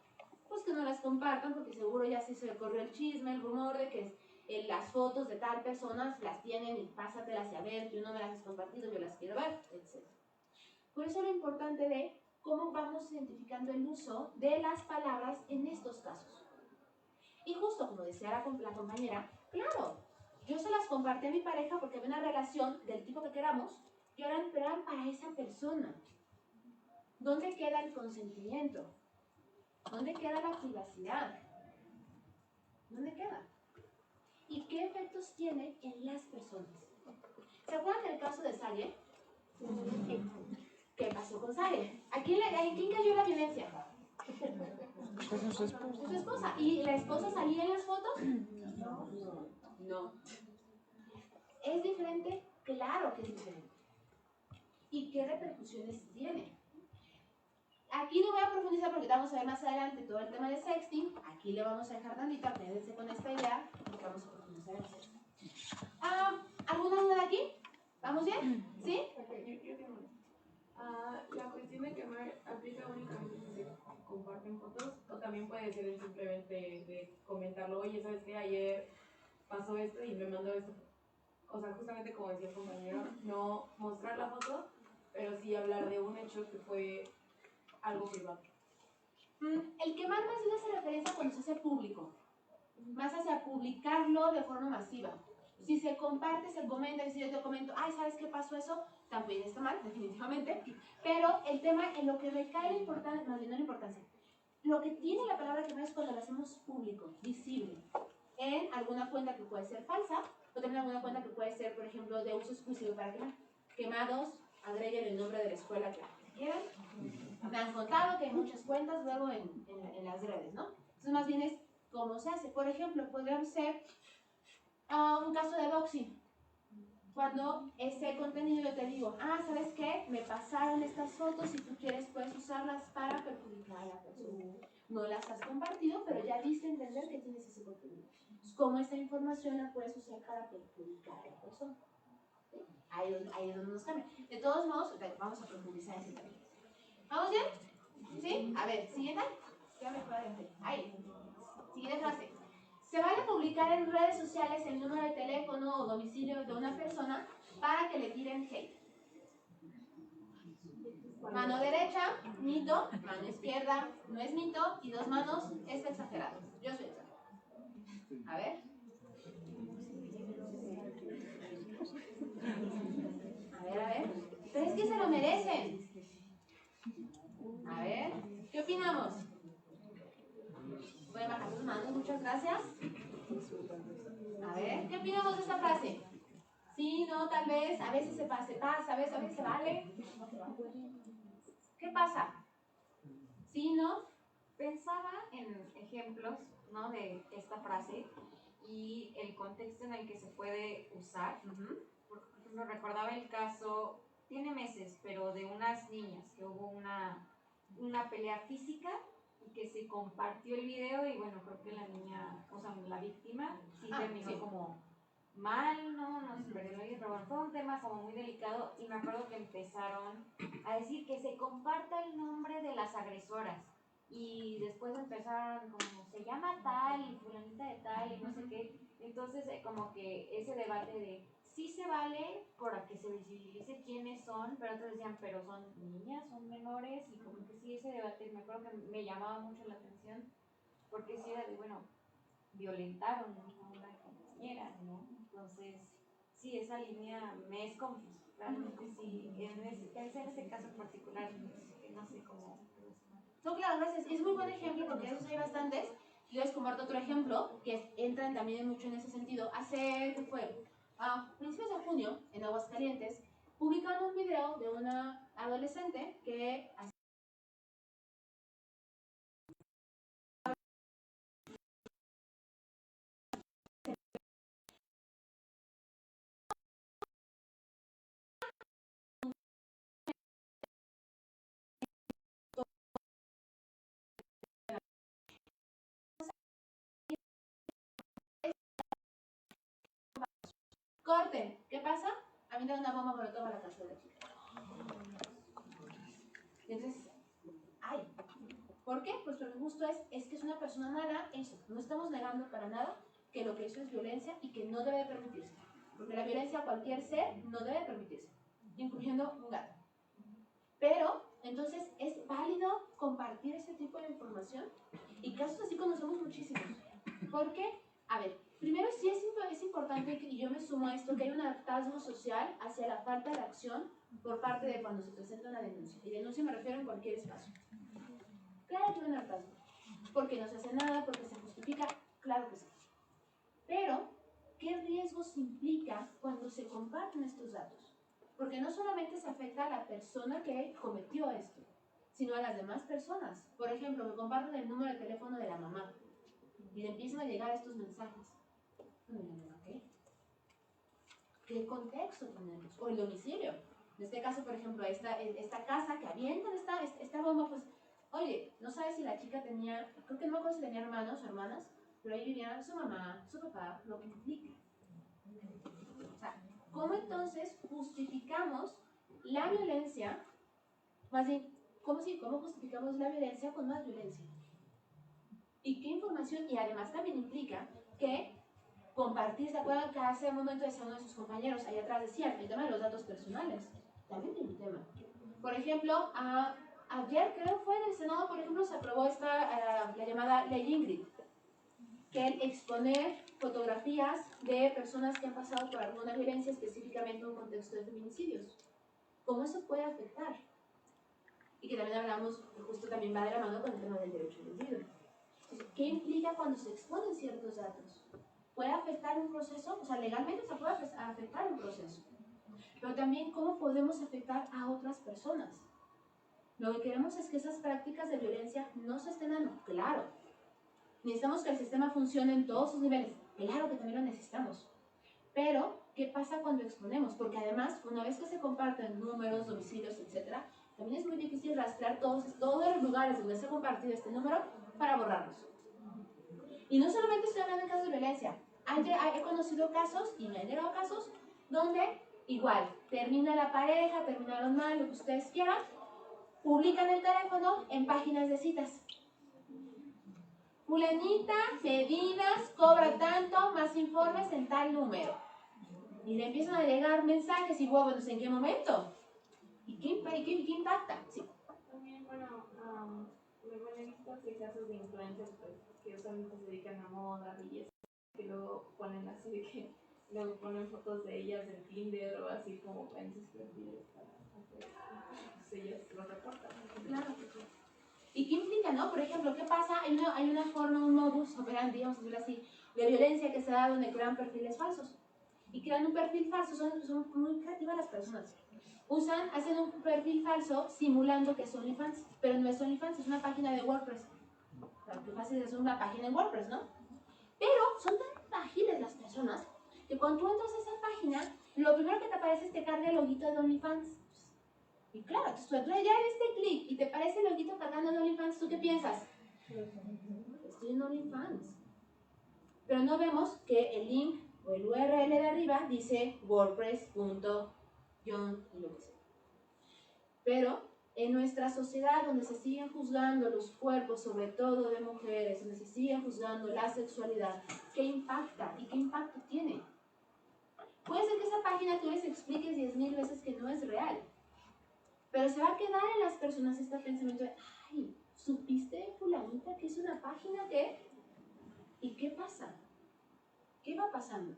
Pues que no las compartan porque seguro ya se corrió el chisme, el rumor de que las fotos de tal persona las tienen y pásatelas y a ver, tú no me las has compartido, yo las quiero ver, etc. Por eso lo importante de cómo vamos identificando el uso de las palabras en estos casos. Y justo como decía la compañera, claro, yo se las compartí a mi pareja porque había una relación del tipo que queramos, pero eran para esa persona. ¿Dónde queda el consentimiento? ¿Dónde queda la privacidad? ¿Dónde queda? ¿Y qué efectos tiene en las personas? ¿Se acuerdan del caso de Sage? ¿Qué pasó con Sage? ¿En quién cayó la violencia? Pues en su esposa. En su esposa. ¿Y la esposa salía en las fotos? No. ¿Es diferente? Claro que es diferente. ¿Y qué repercusiones tiene? Aquí no voy a profundizar porque vamos a ver más adelante todo el tema de sexting. Aquí le vamos a dejar tantito, quédense con esta idea porque vamos a profundizar en sexting. ¿Alguna duda de aquí? ¿Vamos bien? ¿Sí? Yo tengo una. La cuestión de quemar aplica únicamente si se comparten fotos o también puede ser simplemente de comentarlo, oye, ¿sabes qué? Ayer pasó esto y me mandó esto. O sea, justamente como decía el compañero, no mostrar la foto, pero sí hablar de un hecho que fue algo privado. El quemar más bien hace referencia cuando se hace público, más hacia publicarlo de forma masiva. Si se comparte, se comenta, si yo te comento, ay, ¿sabes qué pasó eso? También está mal, definitivamente. Pero el tema, en lo que recae la importancia, más bien no la importancia, lo que tiene la palabra quemar es cuando lo hacemos público, visible, en alguna cuenta que puede ser falsa, o también alguna cuenta que puede ser, por ejemplo, de uso exclusivo para quemar. Quemados, agreguen el nombre de la escuela que quieran. Me han contado que hay muchas cuentas luego en las redes, ¿no? Entonces, más bien es cómo se hace. Por ejemplo, podría ser un caso de doxing. Cuando ese contenido yo te digo, ¿sabes qué? Me pasaron estas fotos, si tú quieres puedes usarlas para perjudicar a la persona. No las has compartido, pero ya diste a entender que tienes ese contenido. Entonces, ¿cómo esa información la puedes usar para perjudicar a la persona? ¿Sí? Ahí es donde nos cambia. De todos modos, vamos a profundizar en ese tema. ¿Vamos bien? ¿Sí? A ver, siguiente. Ya me cuadré. Ahí. Siguiente frase. Se vale publicar en redes sociales el número de teléfono o domicilio de una persona para que le tiren hate. Mano derecha, mito. Mano izquierda, no es mito. Y dos manos, es exagerado. Yo soy exagerado. A ver. A ver. Pero es que se lo merecen. A ver. ¿Qué opinamos? Voy a bajar sus manos, muchas gracias. A ver, ¿qué opinamos de esta frase? Sí, no, tal vez, a veces se pasa, a veces se vale. ¿Qué pasa? Sí, no. Pensaba en ejemplos, ¿no? De esta frase y el contexto en el que se puede usar. Por ejemplo, recordaba el caso, tiene meses, pero de unas niñas que hubo una pelea física y que se compartió el video y bueno, creo que la niña, o sea, la víctima sí terminó como mal, no se perdió la vida, pero bueno, fue un tema como muy delicado y me acuerdo que empezaron a decir que se comparta el nombre de las agresoras y después empezaron como se llama tal y fulanita de tal y no sé qué, entonces como que ese debate de sí se vale para que se visibilice quiénes son, pero otros decían, pero son niñas, son menores y como que sí ese debate me acuerdo que me llamaba mucho la atención porque sí era de, bueno, violentaron a una compañera, ¿no? Entonces, sí, esa línea me es confusa. Realmente sí, pensé en ese caso en particular, no sé cómo. No, claro, gracias. Es muy buen ejemplo porque de esos hay bastantes. Yo les comparto otro ejemplo que entran también mucho en ese sentido. ¿Qué fue? A principios de junio, en Aguascalientes, publicaron un video de una adolescente que corten. ¿Qué pasa? avientan una bomba molotov a la casa de la chica. Y entonces, ¡ay! ¿Por qué? Pues porque justo es que es una persona mala, eso. No estamos negando para nada que lo que hizo es violencia y que no debe permitirse. Porque la violencia a cualquier ser no debe permitirse, incluyendo un gato. Pero, entonces, es válido compartir ese tipo de información y casos así conocemos muchísimos. ¿Por qué? A ver, primero sí es importante, y yo me sumo a esto, que hay un hartazgo social hacia la falta de acción por parte de cuando se presenta una denuncia. Y denuncia me refiero en cualquier espacio. Claro que hay un hartazgo. Porque no se hace nada, porque se justifica, claro que sí. Pero, ¿qué riesgos implica cuando se comparten estos datos? Porque no solamente se afecta a la persona que cometió esto, sino a las demás personas. Por ejemplo, me comparten el número de teléfono de la mamá y le empiezan a llegar estos mensajes. ¿Qué? ¿Qué contexto tenemos? O el domicilio. En este caso, por ejemplo, esta casa que avientan esta bomba, pues, oye, no sabes si la chica tenía, creo que no me acuerdo si tenía hermanos o hermanas, pero ahí vivían su mamá, su papá, lo que implica. O sea, ¿cómo entonces justificamos la violencia? Más bien, ¿cómo justificamos la violencia con más violencia? ¿Y qué información? Y además también implica que compartir, ¿se acuerdan que hace un momento decía uno de sus compañeros, allá atrás decía, el tema de los datos personales? También tiene un tema. Por ejemplo, ayer creo fue en el Senado, por ejemplo, se aprobó la llamada Ley Ingrid, que el exponer fotografías de personas que han pasado por alguna violencia, específicamente en un contexto de feminicidios. ¿Cómo eso puede afectar? Y que también hablamos, justo también va de la mano con el tema del derecho al olvido. ¿Qué implica cuando se exponen ciertos datos? ¿Puede afectar un proceso? O sea, legalmente se puede afectar un proceso. Pero también, ¿cómo podemos afectar a otras personas? Lo que queremos es que esas prácticas de violencia no se estén dando. Claro. Necesitamos que el sistema funcione en todos sus niveles. Claro que también lo necesitamos. Pero, ¿qué pasa cuando exponemos? Porque además, una vez que se comparten números, domicilios, etc., también es muy difícil rastrear todos los lugares donde se ha compartido este número para borrarlos. Y no solamente estoy hablando de casos de violencia. He conocido casos, y me han llegado casos, donde igual, termina la pareja, terminaron mal, lo que ustedes quieran, publican el teléfono en páginas de citas. Fulanita, medidas, cobra tanto, más informes en tal número. Y le empiezan a llegar mensajes y bueno, ¿en qué momento? ¿Y qué impacta? Sí. También, bueno, he visto que casos de influencers pues, que usualmente se dedican a moda, belleza, que luego ponen así de que luego ponen fotos de ellas en Tinder o así como en sus perfiles para hacer, pues ellas lo reportan. Claro. ¿Y qué implica, no? Por ejemplo, ¿qué pasa? Hay una forma, un modus operandi, vamos a decirlo así, de violencia que se da donde crean perfiles falsos. Y crean un perfil falso, son muy creativas las personas. Hacen un perfil falso simulando que es OnlyFans, pero no es OnlyFans, es una página de WordPress. O sea, qué fácil es una página en WordPress, ¿no? Pero son tan ágiles las personas que cuando tú entras a esa página, lo primero que te aparece es que carga el loguito de OnlyFans. Y claro, entonces tú ya diste clic y te parece el loguito cargando en OnlyFans, ¿tú qué piensas? Estoy en OnlyFans. Pero no vemos que el link o el URL de arriba dice wordpress.com y lo que sea. Pero en nuestra sociedad donde se siguen juzgando los cuerpos, sobre todo de mujeres, donde se sigue juzgando la sexualidad, ¿qué impacta y qué impacto tiene? Puede ser que esa página tú les expliques 10,000 veces que no es real, pero se va a quedar en las personas este pensamiento de, ay, ¿supiste, fulanita, que es una página que? ¿Y qué pasa? ¿Qué va pasando?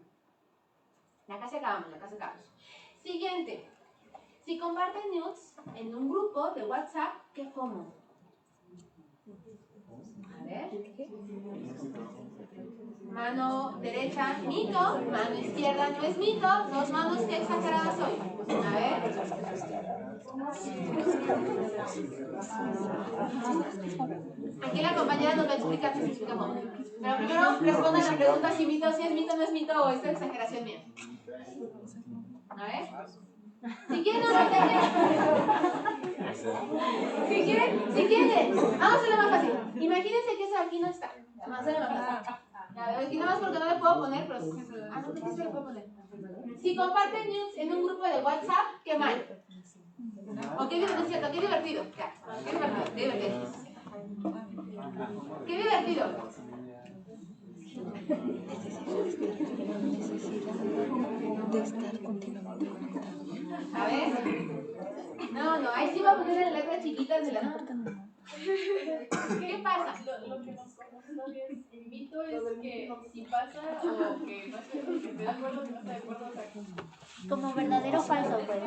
Ya casi acabamos. Siguiente. Si comparten nudes en un grupo de WhatsApp, ¿qué FOMO? A ver. Mano derecha, mito. Mano izquierda, no es mito. Dos manos, qué exagerada soy. A ver. Aquí la compañera nos va a explicar qué significa FOMO. Pero primero respondan la pregunta si es mito, no es mito o es exageración mía. A ver. Si quieren, si quieren, vamos a hacerlo más fácil. Imagínense que eso aquí no está. Vamos a hacerlo más fácil. A ver, aquí nada más porque no le puedo poner, pero. No, que sí se le puedo poner. Si comparten nudes en un grupo de WhatsApp, qué mal. ¿O qué divertido? ¿Cierto? Qué divertido. Ya. Qué divertido. Qué divertido. Qué divertido. A ver. No, ahí sí va a poner las letras chiquitas de la nota. ¿Qué pasa? Lo que nos comentó bien, el mito es que si pasa o que no esté, que esté de acuerdo o que no esté de acuerdo, o sea, Como verdadero o falso, pues.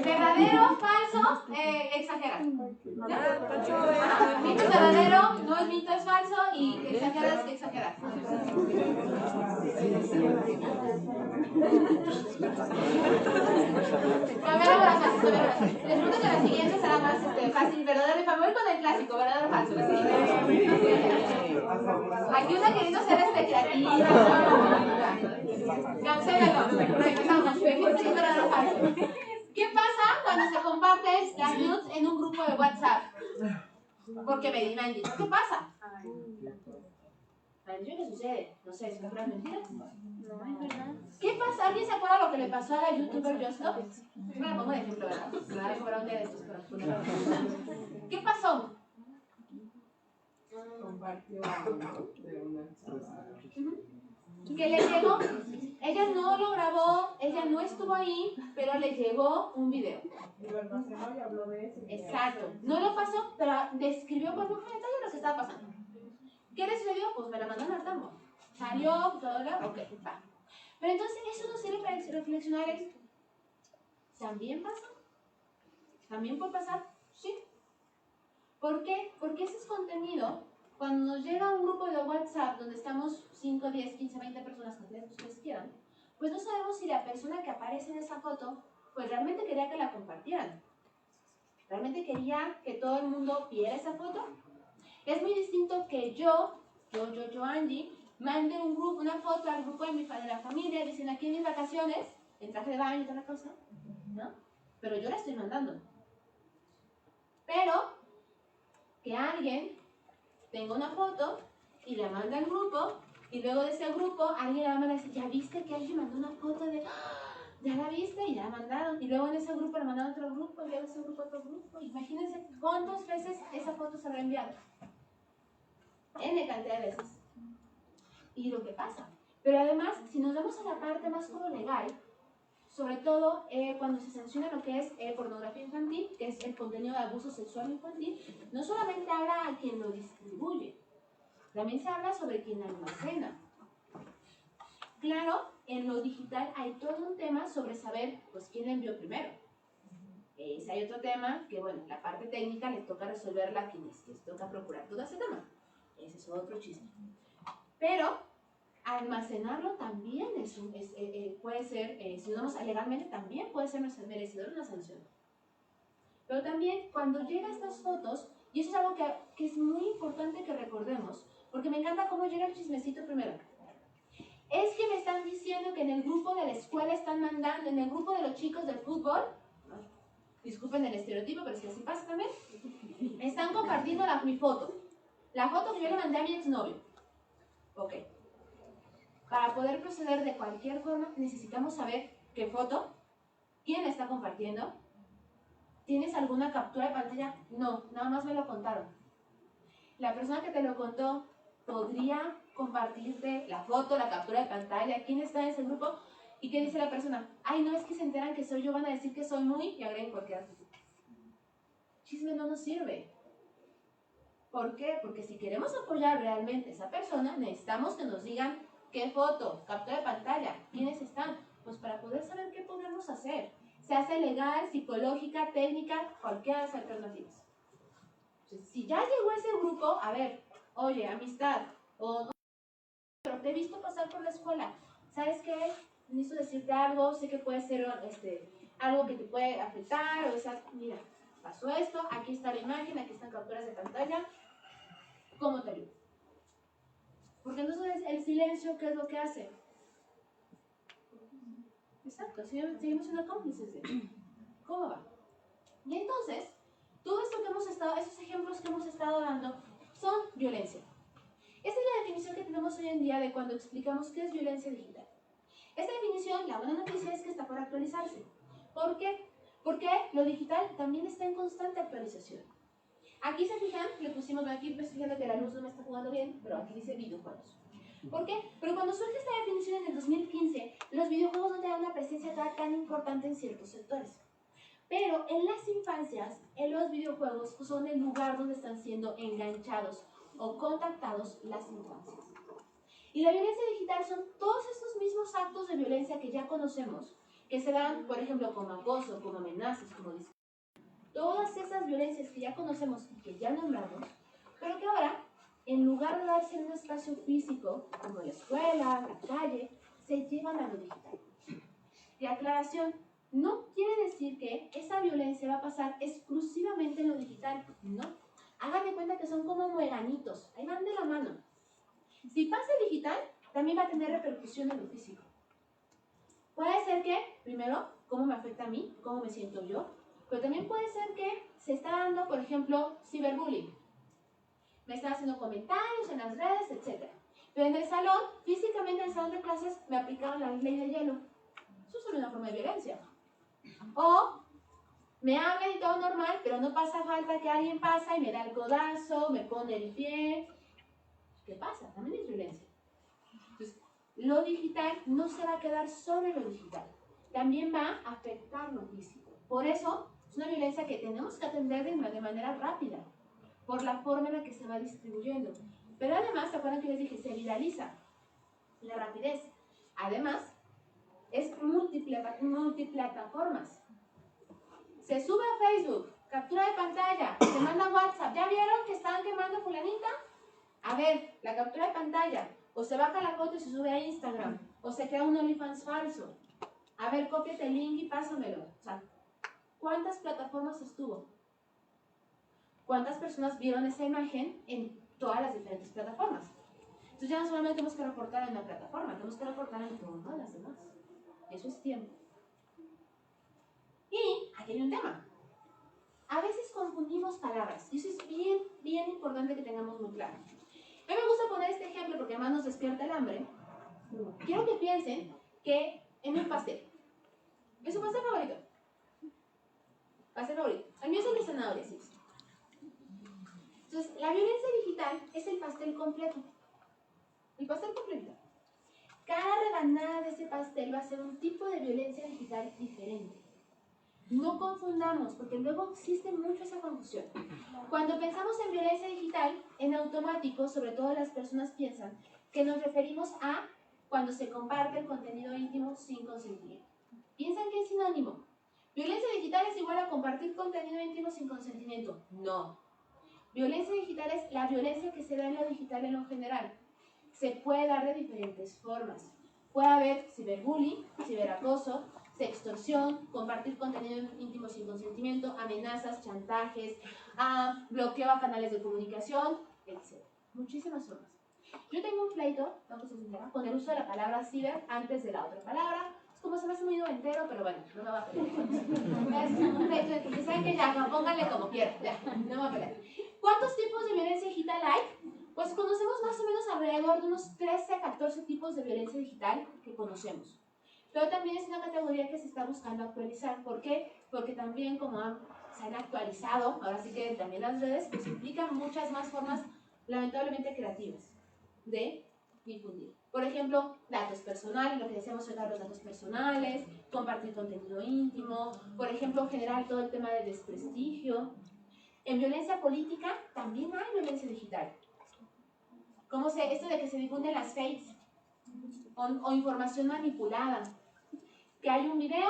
Verdadero, falso, exagera. Mito es verdadero, no es mito, es falso, y exageras, exageras. A ver, ahora fácil, les pregunto que la siguiente será más fácil, verdadero y falso. Voy con el clásico, verdadero o falso. Aquí una queriendo ser creativa. Cancélalo. Regresamos. Verdadero o falso. ¿Qué pasa cuando se comparten las nudes en un grupo de WhatsApp? Porque me han dicho, ¿qué pasa? ¿Me han dicho qué sucede? No sé, ¿es una mentira? No, es verdad. ¿Qué pasa? ¿Alguien se acuerda lo que le pasó a la youtuber Justo? Me la pongo de ejemplo, ¿verdad? Me la voy a cobrar un día de estos para ponerlo. ¿Qué pasó? Compartió de una Que le llegó, ella no lo grabó, ella no estuvo ahí, pero le llegó un video. lo almacenó y habló de eso. Exacto. No lo pasó, pero describió por mucho detalle lo que estaba pasando. ¿Qué le sucedió? Pues me la mandó en Artambo. Salió, todo lo... Ok, va. Pero entonces eso nos sirve para reflexionar esto. ¿También pasa? ¿También puede pasar? Sí. ¿Por qué? Porque ese es contenido, cuando nos llega a un grupo de WhatsApp donde estamos 5, 10, 15, 20 personas, que ustedes quieran, pues no sabemos si la persona que aparece en esa foto, pues realmente quería que la compartieran. ¿Realmente quería que todo el mundo viera esa foto? Es muy distinto que yo, Angie, mande una foto al grupo de la familia, dicen aquí en mis vacaciones, en traje de baño y toda la cosa, ¿no? Pero yo la estoy mandando. Pero que alguien tenga una foto y la manda al grupo, y luego de ese grupo alguien la manda y dice, ¿ya viste que alguien mandó una foto de... ¿Ya la viste? Y ya la mandaron. Y luego en ese grupo la mandaron a otro grupo, y luego ese grupo a otro grupo. Imagínense cuántas veces esa foto se habrá enviado. N cantidad de veces. Y lo que pasa. Pero además, si nos vamos a la parte más como legal, sobre todo cuando se sanciona lo que es pornografía infantil, que es el contenido de abuso sexual infantil, no solamente habla a quien lo distribuye, también se habla sobre quien almacena. Claro, en lo digital hay todo un tema sobre saber pues quién la envió primero. Si hay otro tema que, bueno, la parte técnica les toca resolverla a quienes les toca procurar todo ese tema. Ese es otro chiste. Pero almacenarlo también puede ser, si lo vamos legalmente, también puede ser merecedor de una sanción. Pero también cuando llegan estas fotos, y eso es algo que es muy importante que recordemos, porque me encanta cómo llega el chismecito primero. Es que me están diciendo que en el grupo de la escuela están mandando, en el grupo de los chicos del fútbol, disculpen el estereotipo, pero es que así pasa también, están compartiendo mi foto. La foto que yo le mandé a mi exnovio. Ok. Para poder proceder de cualquier forma, necesitamos saber qué foto, quién la está compartiendo. ¿Tienes alguna captura de pantalla? No, nada más me lo contaron. La persona que te lo contó podría compartirte la foto, la captura de pantalla, quién está en ese grupo y qué dice la persona. Ay, no, es que se enteran que soy yo, van a decir que soy muy y agreguen cualquier chisme no nos sirve. ¿Por qué? Porque si queremos apoyar realmente a esa persona, necesitamos que nos digan qué foto, captura de pantalla, quiénes están, pues para poder saber qué podemos hacer. Se hace legal, psicológica, técnica, cualquiera de las alternativas. Entonces, si ya llegó ese grupo, a ver, oye, amistad, pero te he visto pasar por la escuela, ¿sabes qué? Necesito decirte algo, sé que puede ser algo que te puede afectar, o sea, mira, pasó esto, aquí está la imagen, aquí están capturas de pantalla, ¿cómo te ayudo? Porque entonces el silencio, ¿qué es lo que hace? Exacto, seguimos siendo cómplices de él. ¿Cómo va? Y entonces, todo esto que hemos estado, esos ejemplos que hemos estado dando, son violencia. Esta es la definición que tenemos hoy en día de cuando explicamos qué es violencia digital. Esta definición, la buena noticia es que está por actualizarse. ¿Por qué? Porque lo digital también está en constante actualización. Aquí se fijan, le pusimos, aquí me estoy fijando que la luz no me está jugando bien, pero aquí dice videojuegos. ¿Por qué? Pero cuando surge esta definición en el 2015, los videojuegos no tenían una presencia tan importante en ciertos sectores. Pero en las infancias, en los videojuegos son el lugar donde están siendo enganchados o contactados las infancias. Y la violencia digital son todos estos mismos actos de violencia que ya conocemos, que se dan, por ejemplo, como acoso, como amenazas, como discriminación. Todas esas violencias que ya conocemos y que ya nombramos, pero que ahora, en lugar de darse en un espacio físico, como la escuela, la calle, se llevan a lo digital. Y aclaración, no quiere decir que esa violencia va a pasar exclusivamente en lo digital, no. Hagan de cuenta que son como mueganitos, ahí van de la mano. Si pasa el digital, también va a tener repercusión en lo físico. Puede ser que, primero, cómo me afecta a mí, cómo me siento yo, pero también puede ser que se está dando, por ejemplo, ciberbullying. Me están haciendo comentarios en las redes, etc. Pero en el salón, físicamente en el salón de clases, me aplicaron la ley de hielo. Eso es una forma de violencia. O me hablan y todo normal, pero no pasa falta que alguien pasa y me da el codazo, me pone el pie. ¿Qué pasa? También es violencia. Entonces, lo digital no se va a quedar solo en lo digital. También va a afectar lo físico. Por eso, es una violencia que tenemos que atender de manera rápida, por la forma en la que se va distribuyendo. Pero además, ¿se acuerdan que les dije? Se viraliza. La rapidez. Además, es multiplataformas. Se sube a Facebook, captura de pantalla, se manda a WhatsApp. ¿Ya vieron que están quemando a fulanita? A ver, la captura de pantalla. O se baja la foto y se sube a Instagram. O se crea un OnlyFans falso. A ver, cópiate el link y pásamelo. O sea, ¿cuántas plataformas estuvo? ¿Cuántas personas vieron esa imagen en todas las diferentes plataformas? Entonces ya no solamente tenemos que reportar en una plataforma, tenemos que reportar en todas las demás. Eso es tiempo. Y aquí hay un tema. A veces confundimos palabras. Y eso es bien importante que tengamos muy claro. A mí me gusta poner este ejemplo porque además nos despierta el hambre. Quiero que piensen que en un pastel. ¿Es su pastel favorito? Pastel favorito. El mío es el de zanahoria, sí. Entonces, la violencia digital es el pastel completo. El pastel completo. Cada rebanada de ese pastel va a ser un tipo de violencia digital diferente. No confundamos, porque luego existe mucho esa confusión. Cuando pensamos en violencia digital, en automático, sobre todo las personas piensan que nos referimos a cuando se comparte el contenido íntimo sin consentimiento. Piensan que es sinónimo. ¿Violencia digital es igual a compartir contenido íntimo sin consentimiento? No. Violencia digital es la violencia que se da en lo digital en lo general. Se puede dar de diferentes formas. Puede haber ciberbullying, ciberacoso, sextorsión, compartir contenido íntimo sin consentimiento, amenazas, chantajes, bloqueo a canales de comunicación, etc. Muchísimas formas. Yo tengo un pleito, vamos a ser sincera, con el uso de la palabra ciber antes de la otra palabra. Es como se me hace muy noventero, pero bueno, no me va a pelear. Es un pleito de que saben que ya, pónganle como quieran, ya, no me va a pelear. ¿Cuántos tipos de violencia digital hay? Pues conocemos más o menos alrededor de unos 13 a 14 tipos de violencia digital que conocemos. Pero también es una categoría que se está buscando actualizar. ¿Por qué? Porque también como se han actualizado, ahora sí que también las redes, pues implican muchas más formas lamentablemente creativas de difundir. Por ejemplo, datos personales, lo que decíamos ahorita, los datos personales, compartir contenido íntimo, por ejemplo, generar todo el tema de desprestigio. En violencia política también hay violencia digital. Esto de que se difunden las fakes o información manipulada. Que hay un video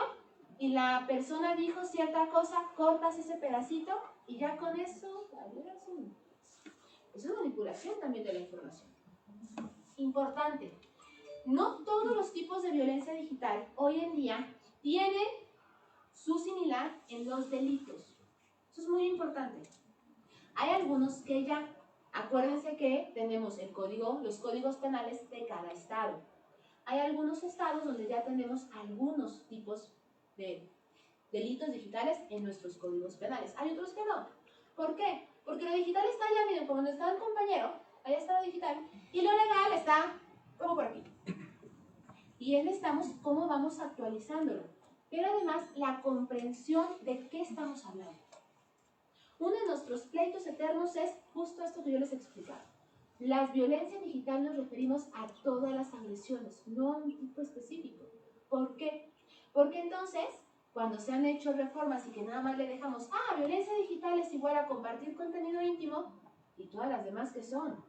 y la persona dijo cierta cosa, cortas ese pedacito y ya con eso, eso es manipulación también de la información. Importante, no todos los tipos de violencia digital hoy en día tienen su similar en los delitos. Eso es muy importante. Hay algunos que ya, acuérdense que tenemos los códigos penales de cada estado. Hay algunos estados donde ya tenemos algunos tipos de delitos digitales en nuestros códigos penales. Hay otros que no. ¿Por qué? Porque lo digital está ya, miren, como nos está el compañero, Ahí está lo digital. Y lo legal está como por aquí. Y ahí necesitamos cómo vamos actualizándolo. Pero además, la comprensión de qué estamos hablando. Uno de nuestros pleitos eternos es justo esto que yo les he explicado. La violencia digital nos referimos a todas las agresiones, no a un tipo específico. ¿Por qué? Porque entonces, cuando se han hecho reformas y que nada más le dejamos, violencia digital es igual a compartir contenido íntimo, y todas las demás que son,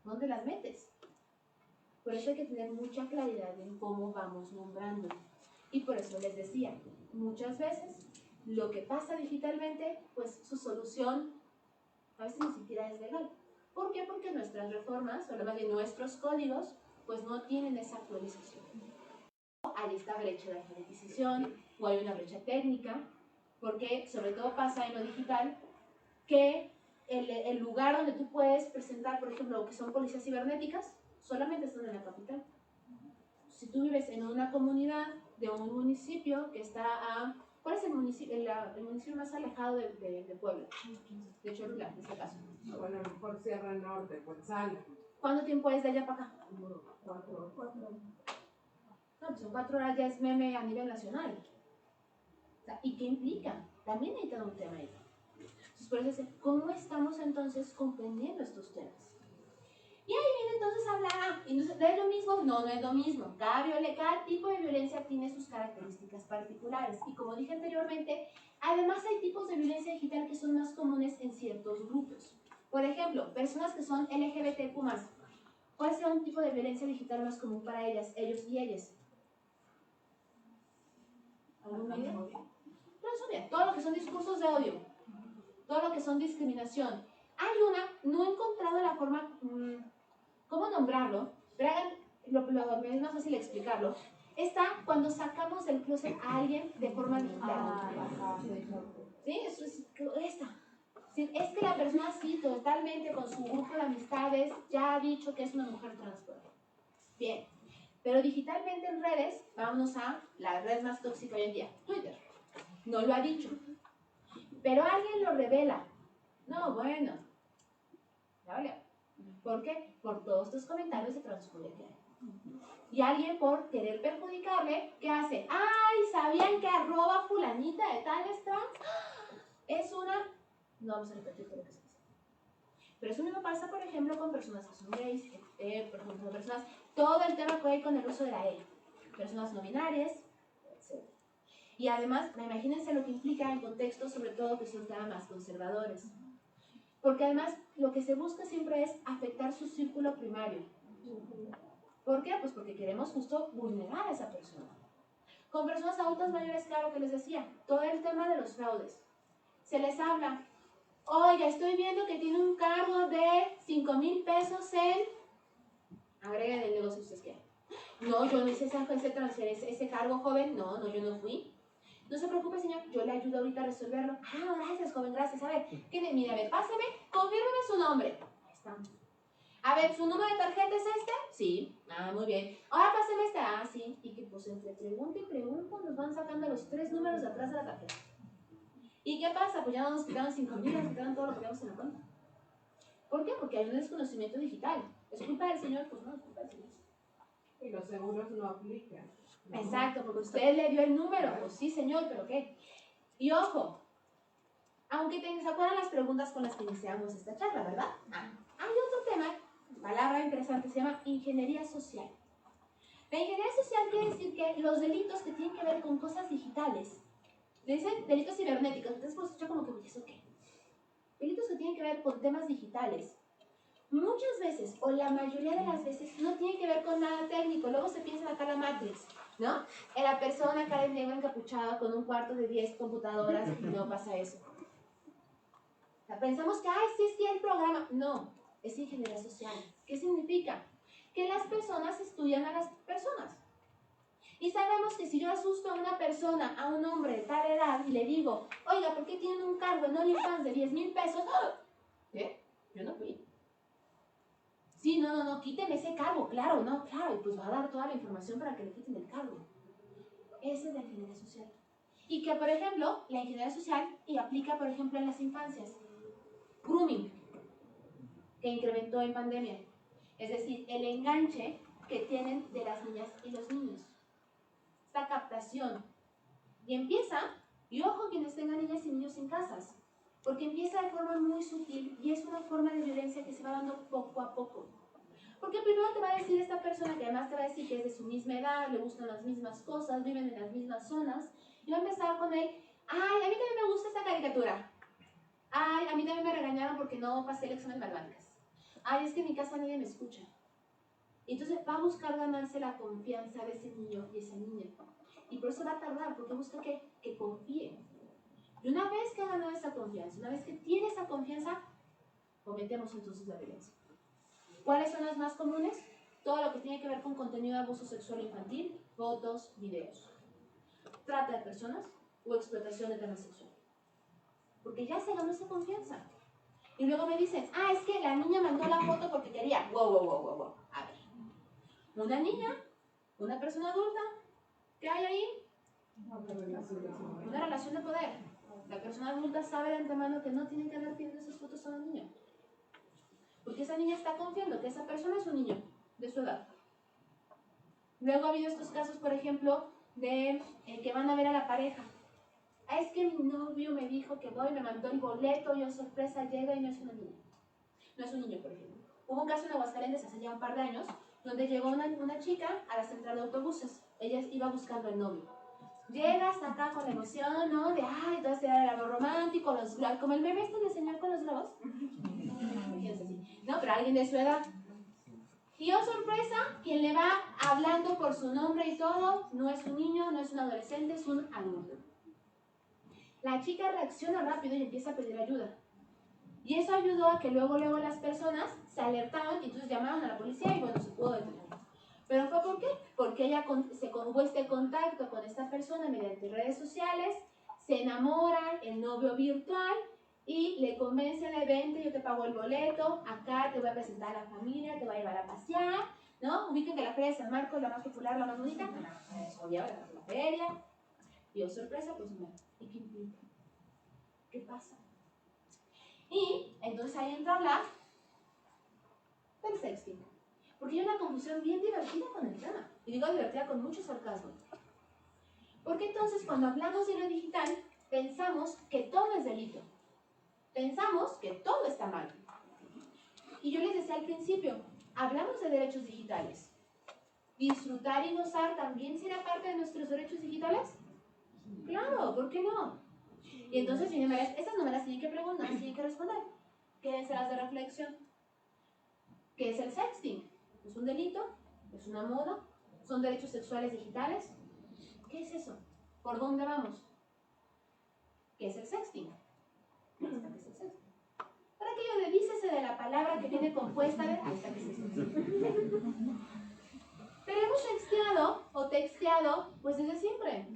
¿dónde las metes? Por eso hay que tener mucha claridad en cómo vamos nombrando. Y por eso les decía, muchas veces lo que pasa digitalmente, pues su solución a veces ni siquiera es legal. ¿Por qué? Porque nuestras reformas, o más bien nuestros códigos, pues no tienen esa actualización. Hay esta brecha de alfabetización, o hay una brecha técnica, porque sobre todo pasa en lo digital, que el lugar donde tú puedes presentar, por ejemplo, lo que son policías cibernéticas, solamente están en la capital. Si tú vives en una comunidad de un municipio que está a... ¿Cuál es el municipio más alejado de Puebla? De Cholula, en este caso. Bueno, a lo mejor Sierra Norte, Cuetzala. ¿Cuánto tiempo es de allá para acá? 4 horas. No, pues son 4 horas ya es meme a nivel nacional. O sea, ¿y qué implica? También hay todo un tema ahí. Entonces, por eso, ¿cómo estamos entonces comprendiendo estos temas? Y ahí viene entonces a hablar, ¿es lo mismo? No, no es lo mismo. Cada tipo de violencia tiene sus características particulares. Y como dije anteriormente, además hay tipos de violencia digital que son más comunes en ciertos grupos. Por ejemplo, personas que son LGBTQ+. ¿Cuál será un tipo de violencia digital más común para ellas, ellos y ellas? ¿Alguna idea? Transfobia. Todo lo que son discursos de odio. Todo lo que son discriminación. Hay una, no he encontrado la forma... ¿Cómo nombrarlo? Pero me es más fácil explicarlo. Está cuando sacamos del closet a alguien de forma digital. ¿Sí? Eso es esta. Sí, es que la persona sí, totalmente con su grupo de amistades, ya ha dicho que es una mujer trans. Bien. Pero digitalmente en redes, vámonos a la red más tóxica hoy en día, Twitter. No lo ha dicho. Pero alguien lo revela. No, bueno. Ya vale. ¿Por qué? Por todos estos comentarios de transfobia que hay. Y alguien por querer perjudicarle, ¿qué hace? ¡Ay! ¿Sabían que @ fulanita de tal es trans? Es una... No vamos a repetir todo lo que se dice. Pero eso mismo pasa, por ejemplo, con personas que son gays, por ejemplo, personas... Todo el tema que hay con el uso de la E. Personas no binarias, etc. Y además, imagínense lo que implica en contextos, sobre todo, que son temas más conservadores. Porque además lo que se busca siempre es afectar su círculo primario. ¿Por qué? Pues porque queremos justo vulnerar a esa persona. Con personas adultas mayores, claro que les decía, todo el tema de los fraudes. Se les habla, oiga, estoy viendo que tiene un cargo de 5,000 pesos en... Agreguen el negocio si ustedes quieren. No, yo no hice ese cargo, joven. No, yo no fui. No se preocupe, señor, yo le ayudo ahorita a resolverlo. Gracias, joven, gracias. A ver, mire, a ver, páseme, confírmeme su nombre. Ahí está. A ver, ¿su número de tarjeta es este? Sí. Muy bien. Ahora páseme este. Sí. Y que pues entre pregunta y pregunta nos van sacando los 3 números de atrás de la tarjeta. ¿Y qué pasa? Pues ya no nos quitaron 5,000, nos quitaron todo lo que teníamos en la cuenta. ¿Por qué? Porque hay un desconocimiento digital. ¿Es culpa del señor? Pues no, es culpa del señor. Y los seguros no aplican. ¿No? Exacto, porque usted le dio el número. Pues sí, señor, pero ¿qué? Y ojo, aunque se acuerdan las preguntas con las que iniciamos esta charla, ¿verdad? Hay otro tema, palabra interesante, se llama ingeniería social. La ingeniería social quiere decir que los delitos que tienen que ver con cosas digitales, le dicen delitos cibernéticos, entonces pues escucha como que, ¿eso qué? Delitos que tienen que ver con temas digitales, muchas veces, o la mayoría de las veces, no tienen que ver con nada técnico. Luego se piensa acá la Matrix, ¿no? En la persona acá de negro encapuchada con un cuarto de 10 computadoras y no pasa eso. O sea, pensamos que, sí, el programa. No, es ingeniería social. ¿Qué significa? Que las personas estudian a las personas. Y sabemos que si yo asusto a una persona, a un hombre de tal edad, y le digo, oiga, ¿por qué tienen un cargo en OnlyFans de 10,000 pesos? ¿Qué? Yo no fui. Sí, no, quíteme ese cargo, claro, y pues va a dar toda la información para que le quiten el cargo. Esa es la ingeniería social. Y que, por ejemplo, la ingeniería social y aplica, por ejemplo, en las infancias. Grooming. que incrementó en pandemia. Es decir, el enganche que tienen de las niñas y los niños. Esta captación. Y empieza, y ojo quienes tengan niñas y niños en casas, porque empieza de forma muy sutil y es una forma de violencia que se va dando poco a poco. Porque primero te va a decir esta persona, que además te va a decir que es de su misma edad, le gustan las mismas cosas, viven en las mismas zonas, y va a empezar con él, ay, a mí también me gusta esta caricatura. Ay, a mí también me regañaron porque no pasé el examen de matemáticas. Ay, es que en mi casa nadie me escucha. Y entonces va a buscar ganarse la confianza de ese niño y esa niña. Y por eso va a tardar, porque busca que confíe. Y una vez que ha ganado esa confianza, una vez que tiene esa confianza, cometemos entonces la violencia. ¿Cuáles son las más comunes? Todo lo que tiene que ver con contenido de abuso sexual infantil, fotos, videos. Trata de personas o explotación de temas sexuales. Porque ya se ganó esa confianza. Y luego me dicen, ah, es que la niña mandó la foto porque quería. Wow. A ver. Una niña, una persona adulta, ¿qué hay ahí? Una relación de poder. La persona adulta sabe de antemano que no tiene que andar pidiendo esas fotos a la niña. Porque esa niña está confiando que esa persona es un niño de su edad. Luego ha habido estos casos, por ejemplo, de que van a ver a la pareja. Ah, es que mi novio me dijo que voy, me mandó el boleto, yo sorpresa llega y no es una niña. No es un niño, por ejemplo. Hubo un caso en Aguascalientes hace ya un par de años, donde llegó una chica a la central de autobuses. Ella iba buscando al novio. Llegas acá con la emoción, ¿no? De, ay, entonces era algo romántico, los globos, como el meme este del señor con los globos. No, pero alguien de su edad. Y oh sorpresa, quien le va hablando por su nombre y todo, no es un niño, no es un adolescente, es un adulto. La chica reacciona rápido y empieza a pedir ayuda. Y eso ayudó a que luego las personas se alertaron y entonces llamaron a la policía y bueno, se pudo detener. ¿Pero fue por qué? Porque ella hubo este contacto con esta persona mediante redes sociales, se enamoran, el novio virtual, y le convence de vente, yo te pago el boleto, acá te voy a presentar a la familia, te voy a llevar a pasear, ¿no? Ubiquen que la feria de San Marcos es la más popular, la más bonita, obvio, la feria. Y oh sorpresa, pues no. ¿Y qué implica? ¿Qué pasa? Y entonces ahí entra a hablar del sexting. Porque hay una confusión bien divertida con el tema. Y digo divertida con mucho sarcasmo. Porque entonces cuando hablamos de lo digital, pensamos que todo es delito. Pensamos que todo está mal. Y yo les decía al principio, hablamos de derechos digitales. ¿Disfrutar y gozar también será parte de nuestros derechos digitales? Claro, ¿por qué no? Y entonces esas no me las tienen que preguntar, tienen que responder. Quédense las de reflexión. ¿Qué es el sexting? ¿Es un delito? ¿Es una moda? ¿Son derechos sexuales digitales? ¿Qué es eso? ¿Por dónde vamos? ¿Qué es el sexting? ¿Qué es el sexting? Para aquello de dícese de la palabra que viene compuesta de... Ahí está que es el sexting. Pero hemos sexteado o texteado pues desde siempre.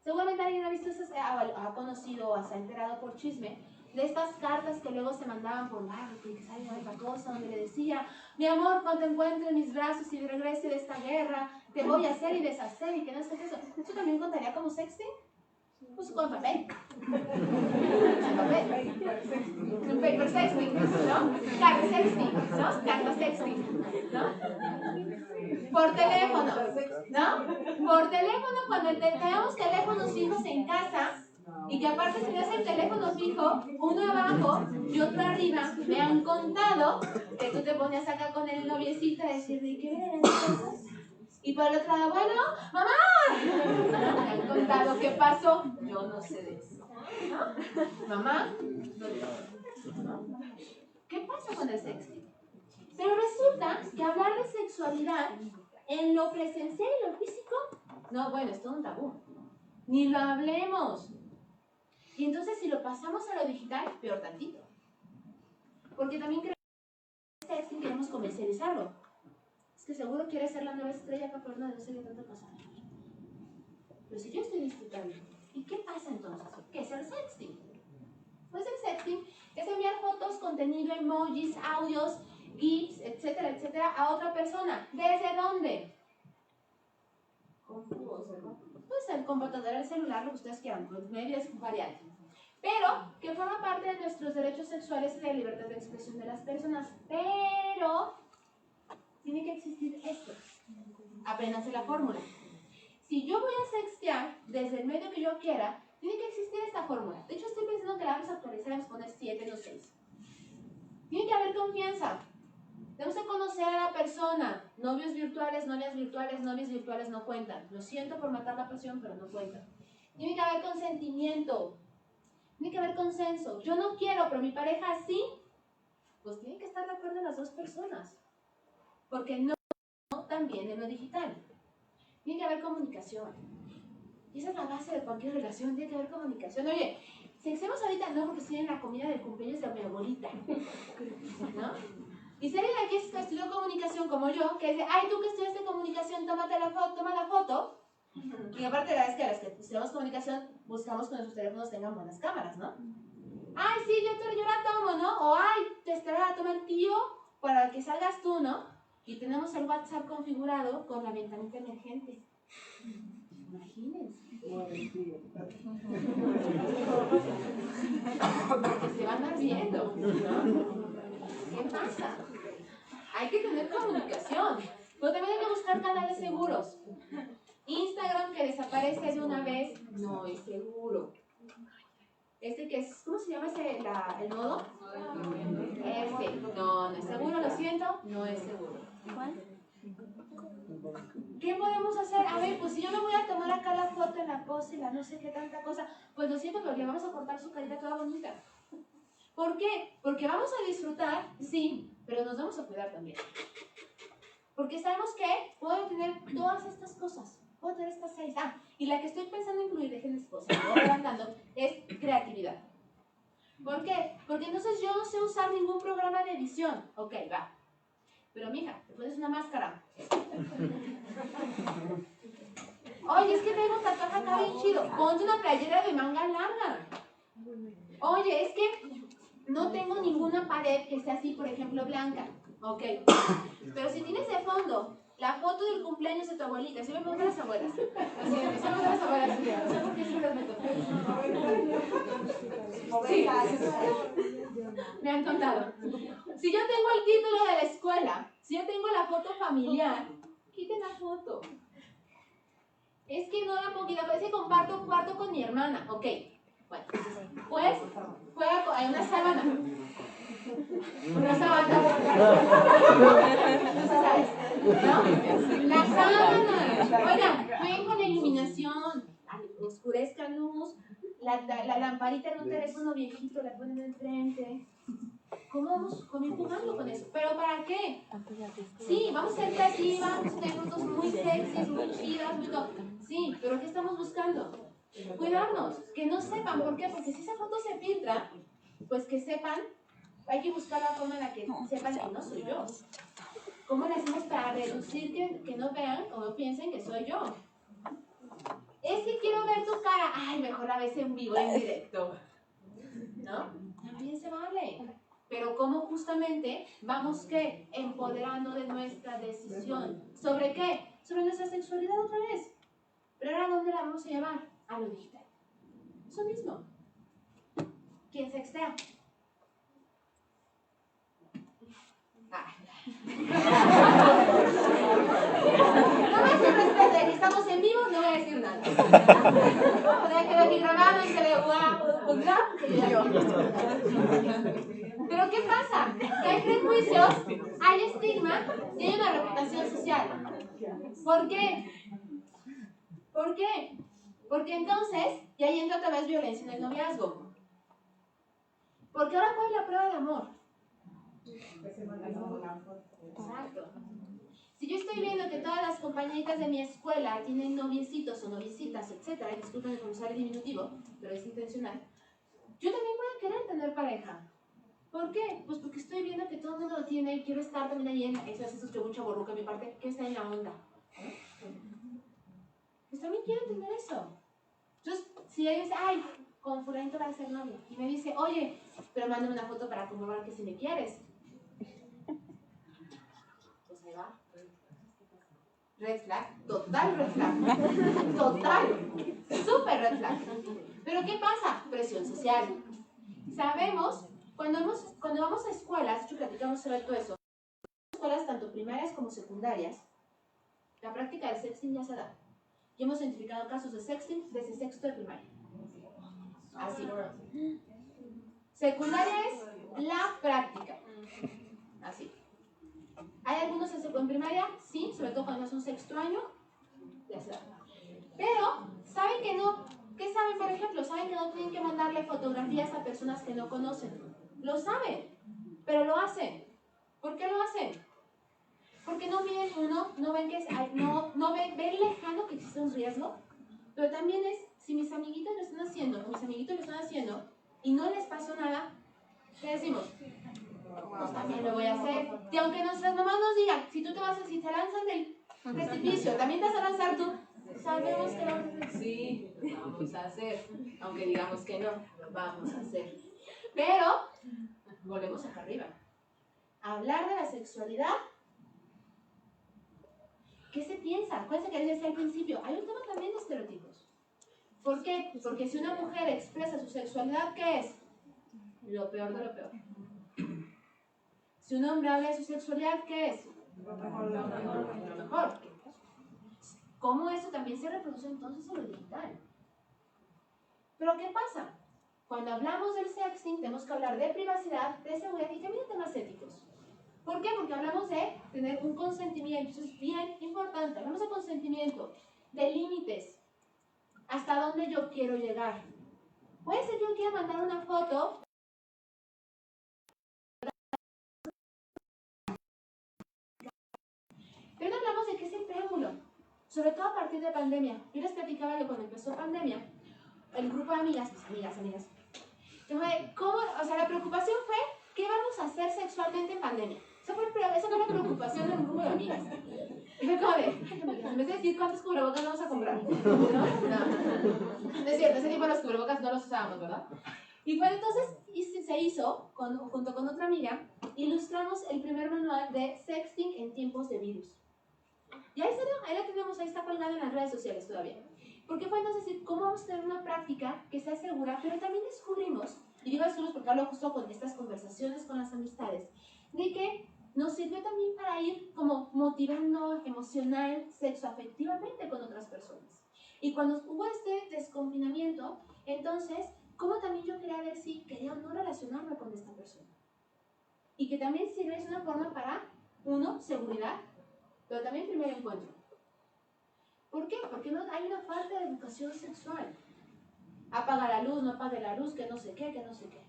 Seguramente alguien ha visto esas, ha conocido o se ha enterado por chisme de estas cartas que luego se mandaban por que sale otra cosa, donde le decía, mi amor, cuando te encuentre en mis brazos y regrese de esta guerra, te voy a hacer y deshacer y que no sé qué eso. ¿Eso también contaría como sexting? Pues con papel. Con papel. Un paper sexting, ¿no? Card sexting, ¿no? Carta sexting, ¿no? Por teléfono, ¿no? Por teléfono, cuando tenemos teléfonos fijos en casa, y que aparte si das el teléfono fijo, uno abajo y otro arriba, me han contado que tú te ponías acá con el noviecito a decirle, ¿qué vienen esas cosas? Y por el otro lado, bueno, ¡mamá! Me han contado qué pasó, yo no sé de eso. ¿No? ¿Mamá? ¿No? ¿Qué pasa con el sexting? Pero resulta que hablar de sexualidad en lo presencial y lo físico, no, bueno, es todo un tabú. Ni lo hablemos. Y entonces si lo pasamos a lo digital, peor tantito. Porque también queremos sexting, queremos comercializarlo. Es que seguro quiere ser la nueva estrella acá, pero no sé qué tanto pasa. Pero si yo estoy disfrutando, ¿y qué pasa entonces? ¿Qué es el sexting? Pues el sexting es enviar fotos, contenido, emojis, audios, GIFs, etcétera, etcétera, a otra persona. ¿Desde dónde? Pues el computador, el celular, lo que ustedes quieran, los medios variados. pero que forma parte de nuestros derechos sexuales y de la libertad de expresión de las personas. Pero tiene que existir esto. Apréndanse la fórmula. Si yo voy a sextear desde el medio que yo quiera, tiene que existir esta fórmula. De hecho, estoy pensando que la vamos a actualizar, vamos a poner 7, no 6. Tiene que haber confianza. Tenemos que conocer a la persona. Novios virtuales, novias virtuales, novias virtuales no cuentan. Lo siento por matar la pasión, pero no cuentan. Tiene que haber consentimiento. Tiene que haber consenso. Yo no quiero, pero mi pareja sí. Pues tienen que estar de acuerdo las dos personas. Porque no también en lo digital. Tiene que haber comunicación. Y esa es la base de cualquier relación. Tiene que haber comunicación. Oye, sexemos ahorita no porque estoy en la comida del cumpleaños de mi abuelita. ¿No? Y si alguien aquí estudió comunicación como yo, que dice, ay, tú que estudiaste comunicación, toma la foto. Y aparte la verdad es que a las que estudiamos comunicación, buscamos que nuestros teléfonos tengan buenas cámaras, ¿no? Ay, sí, yo la tomo, ¿no? O ay, te la toma el tío para que salgas tú, ¿no? Y tenemos el WhatsApp configurado con la ventanita emergente. Imagínense. Porque se van a andar viendo, ¿no? ¿Qué pasa? Hay que tener comunicación, pero también hay que buscar canales seguros. Instagram que desaparece de una vez no es seguro. Este que es, ¿cómo se llama ese, el nodo? No es seguro, lo siento, no es seguro. ¿Qué podemos hacer? A ver, pues si yo me voy a tomar acá la foto en la pose y la no sé qué tanta cosa, pues lo siento, pero le vamos a cortar su carita toda bonita. ¿Por qué? Porque vamos a disfrutar, sí, pero nos vamos a cuidar también. Porque sabemos que puedo tener todas estas cosas, puedo tener estas 6. Y la que estoy pensando incluir, déjenme cosas, me voy adelantando, es creatividad. ¿Por qué? Porque entonces yo no sé usar ningún programa de edición. Ok, va. Pero mija, te pones una máscara. Oye, es que tengo un tatuaje acá bien chido. Ponte una playera de manga larga. Oye, es que no tengo ninguna pared que sea así, por ejemplo, blanca. Ok. Pero si tienes de fondo la foto del cumpleaños de tu abuelita, ¿sí me preguntan las abuelas? Así me preguntan las abuelas. No sé por qué siempre las meto. Sí. Me han contado. Si yo tengo el título de la escuela, si yo tengo la foto familiar, quiten la foto. Es que no la puedo quitar, parece que comparto cuarto con mi hermana. Ok. Bueno, pues hay una sábana. Una sábana. No se sabe. ¿No? La sábana. Oigan, jueguen con la iluminación. Oscurezcan luz. La lamparita en un teléfono viejito la ponen enfrente. ¿Cómo vamos jugando con eso? ¿Pero para qué? Sí, vamos a ser creativas, vamos a tener fotos muy sexys, muy chidas, muy todo. Sí, pero ¿qué estamos buscando? Cuidarnos, que no sepan. ¿Por qué? Porque si esa foto se filtra, pues que sepan, hay que buscar la forma en la que sepan que no soy yo. ¿Cómo le hacemos para reducir que no vean o no piensen que soy yo? Es que quiero ver tu cara. Ay, mejor la ves en vivo, en directo. ¿No? También se vale. Pero cómo justamente vamos, ¿qué? Empoderando de nuestra decisión. ¿Sobre qué? Sobre nuestra sexualidad otra vez. Pero ahora, ¿dónde la vamos a llevar? A lo digital. Eso mismo. ¿Quién sextea? No voy a decir respeto, de que estamos en vivo, no voy a decir nada. Podría quedar aquí grabado y se le Pero ¿qué pasa? Que hay prejuicios, hay estigma y hay una reputación social. ¿Por qué? ¿Por qué? Porque entonces, y ahí entra otra vez violencia en el noviazgo. Porque ahora, ¿cuál es la prueba de amor? Exacto. Si yo estoy viendo que todas las compañeritas de mi escuela tienen noviecitos o noviecitas, etcétera, disculpen por usar el diminutivo, pero es intencional, yo también voy a querer tener pareja. ¿Por qué? Pues porque estoy viendo que todo el mundo lo tiene y quiero estar también ahí en eso es mucha borruca de mi parte, que está en la onda. Pues también quiero tener eso. Entonces, si ella dice, ay, con fulanito va a ser novio, y me dice, oye, pero mándame una foto para comprobar que si me quieres. Pues ahí va. Red flag, total red flag. Total. Súper red flag. Pero ¿qué pasa? Pero presión social. Sabemos, cuando vamos a escuelas, de hecho platicamos sobre todo eso, escuelas tanto primarias como secundarias, la práctica del sexting ya se da. Y hemos identificado casos de sexting desde sexto de primaria. Así. Secundaria es la práctica. Así. ¿Hay algunos en primaria? Sí, sobre todo cuando es un sexto año, ya se da. Pero, ¿saben que no? ¿Qué saben, por ejemplo? ¿Saben que no tienen que mandarle fotografías a personas que no conocen? Lo saben, pero lo hacen. ¿Por qué lo hacen? Porque no miden uno, no ven que ven lejano que existe un riesgo, pero también es, si mis amiguitos lo están haciendo, o mis amiguitos lo están haciendo, y no les pasó nada, ¿qué decimos? Pues también lo voy a hacer. Y aunque nuestras mamás nos digan, si tú te lanzan del precipicio, también te vas a lanzar tú, sabemos que lo vamos a hacer. Sí, lo vamos a hacer. Aunque digamos que no, lo vamos a hacer. Pero, volvemos acá arriba. Hablar de la sexualidad. ¿Qué se piensa? Acuérdense que les decía al principio, hay un tema también de estereotipos. ¿Por qué? Porque si una mujer expresa su sexualidad, ¿qué es? Lo peor de lo peor. Si un hombre habla de su sexualidad, ¿qué es? Lo mejor. ¿Cómo eso también se reproduce entonces en lo digital? Pero ¿qué pasa? Cuando hablamos del sexting, tenemos que hablar de privacidad, de seguridad y también de temas éticos. ¿Por qué? Porque hablamos de tener un consentimiento, eso es bien importante. Hablamos de consentimiento, de límites, hasta dónde yo quiero llegar. Puede ser que yo quiera mandar una foto, pero no hablamos de qué es el preámbulo, sobre todo a partir de pandemia. Yo les platicaba que cuando empezó pandemia, el grupo de amigas, la preocupación fue, ¿qué vamos a hacer sexualmente en pandemia? Esa fue la preocupación del grupo de amigas. Y fue como de, en vez de decir cuántos cubrebocas vamos a comprar, ¿no? No es cierto, ese tipo de los cubrebocas no los usábamos, ¿verdad? Y fue entonces, se hizo, junto con otra amiga, ilustramos el primer manual de sexting en tiempos de virus. Y ahí salió, ahí la tenemos, ahí está colgada en las redes sociales todavía. Porque fue entonces decir, ¿cómo vamos a tener una práctica que sea segura? Pero también descubrimos, y digo descubrimos porque hablo justo con estas conversaciones con las amistades, de que nos sirvió también para ir como motivando emocional, sexoafectivamente con otras personas. Y cuando hubo este desconfinamiento, entonces, ¿cómo también yo quería ver si quería o no relacionarme con esta persona? Y que también sirve, es una forma para, uno, seguridad, pero también primer encuentro. ¿Por qué? Porque no, hay una falta de educación sexual. Apaga la luz, no apague la luz, que no sé qué, que no sé qué.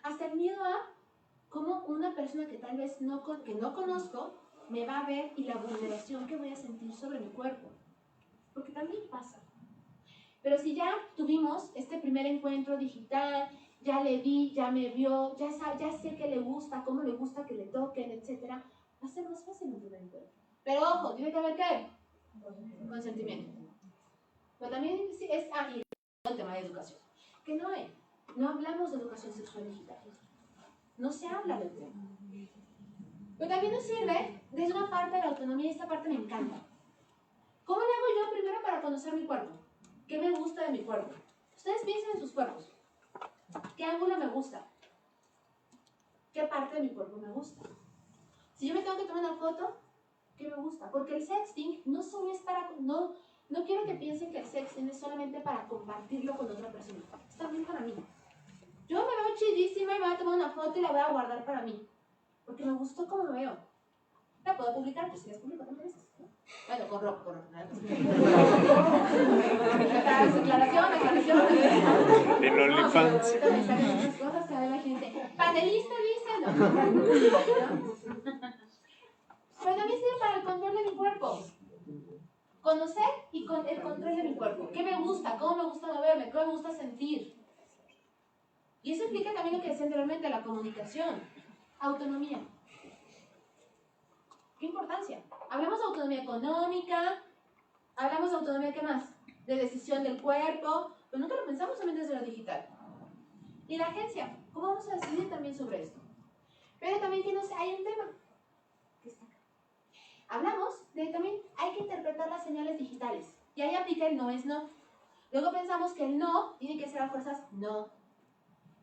Hasta el miedo a cómo una persona que tal vez no conozco me va a ver y la vulneración que voy a sentir sobre mi cuerpo. Porque también pasa. Pero si ya tuvimos este primer encuentro digital, ya le vi, ya me vio, ya sé que le gusta, cómo le gusta que le toquen, etc., va a ser más fácil un primer encuentro. Pero ojo, tiene que haber ¿qué? Consentimiento. Pero también es y el tema de educación. Que no hay. No hablamos de educación sexual digital. No se habla del tema. Pero también nos sirve desde una parte de la autonomía y esta parte me encanta. ¿Cómo le hago yo primero para conocer mi cuerpo? ¿Qué me gusta de mi cuerpo? Ustedes piensen en sus cuerpos. ¿Qué ángulo me gusta? ¿Qué parte de mi cuerpo me gusta? Si yo me tengo que tomar una foto, ¿qué me gusta? Porque el sexting no solo es para... No quiero que piensen que el sexting es solamente para compartirlo con otra persona. Es también para mí. Yo me veo chidísima y me voy a tomar una foto y la voy a guardar para mí. Porque me gustó cómo me veo. La puedo publicar, pues si las publico también veces, ¿no? Bueno, con ropa. Declaración. En OnlyFans. Ahorita me salen muchas cosas, cada vez la gente. Panelista dice, ¿no? Pero también sirve para el control de mi cuerpo. Conocer y el control de mi cuerpo. ¿Qué me gusta? ¿Cómo me gusta moverme? ¿Cómo me gusta sentir? Y eso implica también lo que decía anteriormente, la comunicación. Autonomía. ¿Qué importancia? Hablamos de autonomía económica, hablamos de autonomía, ¿qué más? De decisión del cuerpo, pero nunca lo pensamos también desde lo digital. Y la agencia, ¿cómo vamos a decidir también sobre esto? Pero también que hay un tema que está acá. Hablamos de también hay que interpretar las señales digitales. Y ahí aplica el no es no. Luego pensamos que el no tiene que ser a fuerzas no.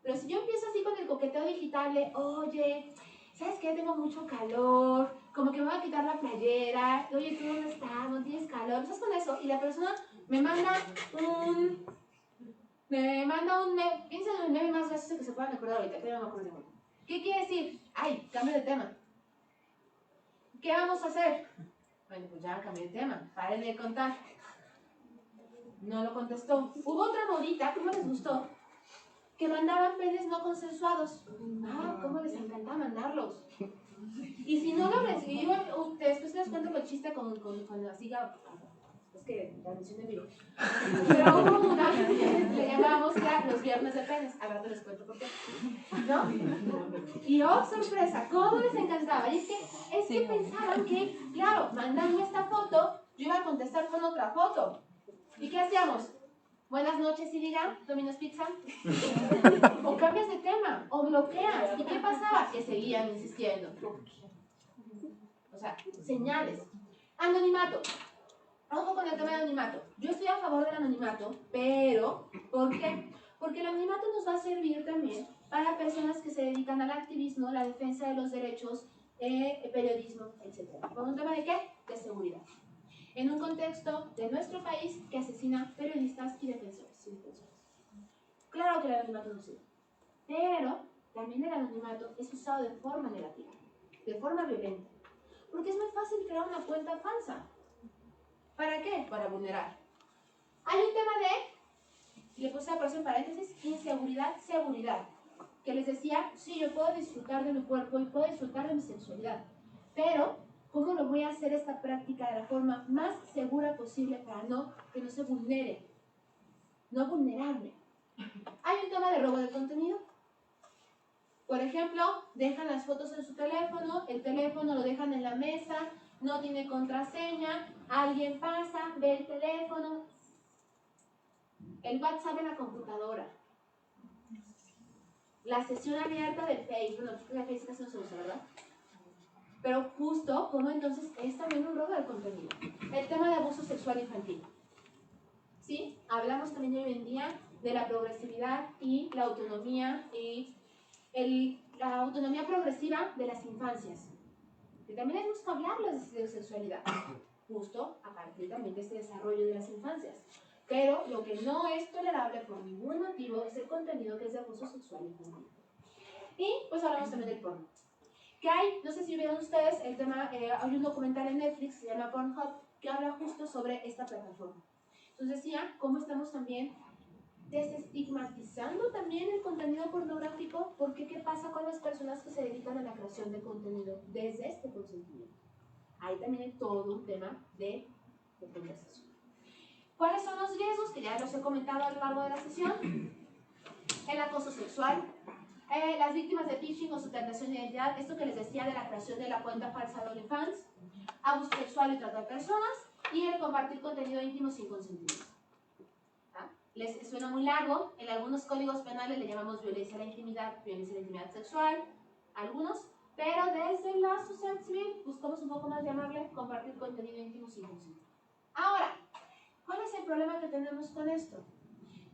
Pero si yo empiezo así con el coqueteo digital de, oye, ¿sabes qué? Tengo mucho calor, como que me voy a quitar la playera, oye, ¿tú dónde estás? ¿No tienes calor? Empiezas con eso y la persona me manda un meme, piensa en el meme más gracioso que se puedan acordar ahorita, que no me acuerdo de uno. ¿Qué quiere decir? Ay, cambio de tema. ¿Qué vamos a hacer? Bueno, pues ya cambié de tema, paren de contar. No lo contestó. Hubo otra modita, ¿cómo les gustó? Que mandaban penes no consensuados. Ah, cómo les encanta mandarlos. Y si no lo recibió, después les cuento el chiste con la siga. Es que la mención de vivo. Pero hubo una que le llamábamos ya los viernes de penes. Al rato les cuento por qué. ¿No? Y oh, sorpresa, cómo les encantaba. Y es que pensaban que, claro, mandando esta foto, yo iba a contestar con otra foto. ¿Y qué hacíamos? Buenas noches, y diga, Domino's Pizza. O cambias de tema, o bloqueas. ¿Y qué pasaba? Que seguían insistiendo. O sea, señales. Anonimato. Ojo con el tema de anonimato. Yo estoy a favor del anonimato, pero ¿por qué? Porque el anonimato nos va a servir también para personas que se dedican al activismo, la defensa de los derechos, periodismo, etc. ¿Por un tema de qué? De seguridad. En un contexto de nuestro país que asesina periodistas y defensores. Claro que el anonimato no sirve, pero también el anonimato es usado de forma negativa, de forma violenta, porque es muy fácil crear una cuenta falsa. ¿Para qué? Para vulnerar. Hay un tema de, le puse por eso en paréntesis, inseguridad, seguridad, que les decía, sí, yo puedo disfrutar de mi cuerpo y puedo disfrutar de mi sexualidad, pero ¿cómo lo voy a hacer esta práctica de la forma más segura posible para que no se vulnere? No vulnerarme. Hay un tema de robo de contenido. Por ejemplo, dejan las fotos en su teléfono, el teléfono lo dejan en la mesa, no tiene contraseña, alguien pasa, ve el teléfono, el WhatsApp en la computadora, la sesión abierta del Facebook, bueno, la Facebook casi no se usa, ¿verdad? Pero justo, como entonces es también un robo de contenido. El tema de abuso sexual infantil. ¿Sí? Hablamos también hoy en día de la progresividad y la autonomía y la autonomía progresiva de las infancias. Que también es justo hablarles de sexualidad, justo a partir también de este desarrollo de las infancias. Pero lo que no es tolerable por ningún motivo es el contenido que es de abuso sexual infantil. Y pues hablamos también del porno. Que hay, no sé si vieron ustedes el tema, hay un documental en Netflix, se llama Pornhub, que habla justo sobre esta plataforma. Entonces decía cómo estamos también desestigmatizando también el contenido pornográfico, porque ¿qué pasa con las personas que se dedican a la creación de contenido desde este consentimiento? Ahí también hay todo un tema de conversación. ¿Cuáles son los riesgos? Que ya los he comentado a lo largo de la sesión. El acoso sexual, las víctimas de phishing o suplantación de identidad, esto que les decía de la creación de la cuenta falsa de OnlyFans, abuso sexual y trata de personas, y el compartir contenido íntimo sin consentimiento. ¿Ah? Les suena muy largo, en algunos códigos penales le llamamos violencia a la intimidad sexual, algunos, pero desde la sociedad civil buscamos un poco más llamarle compartir contenido íntimo sin consentimiento. Ahora, ¿cuál es el problema que tenemos con esto?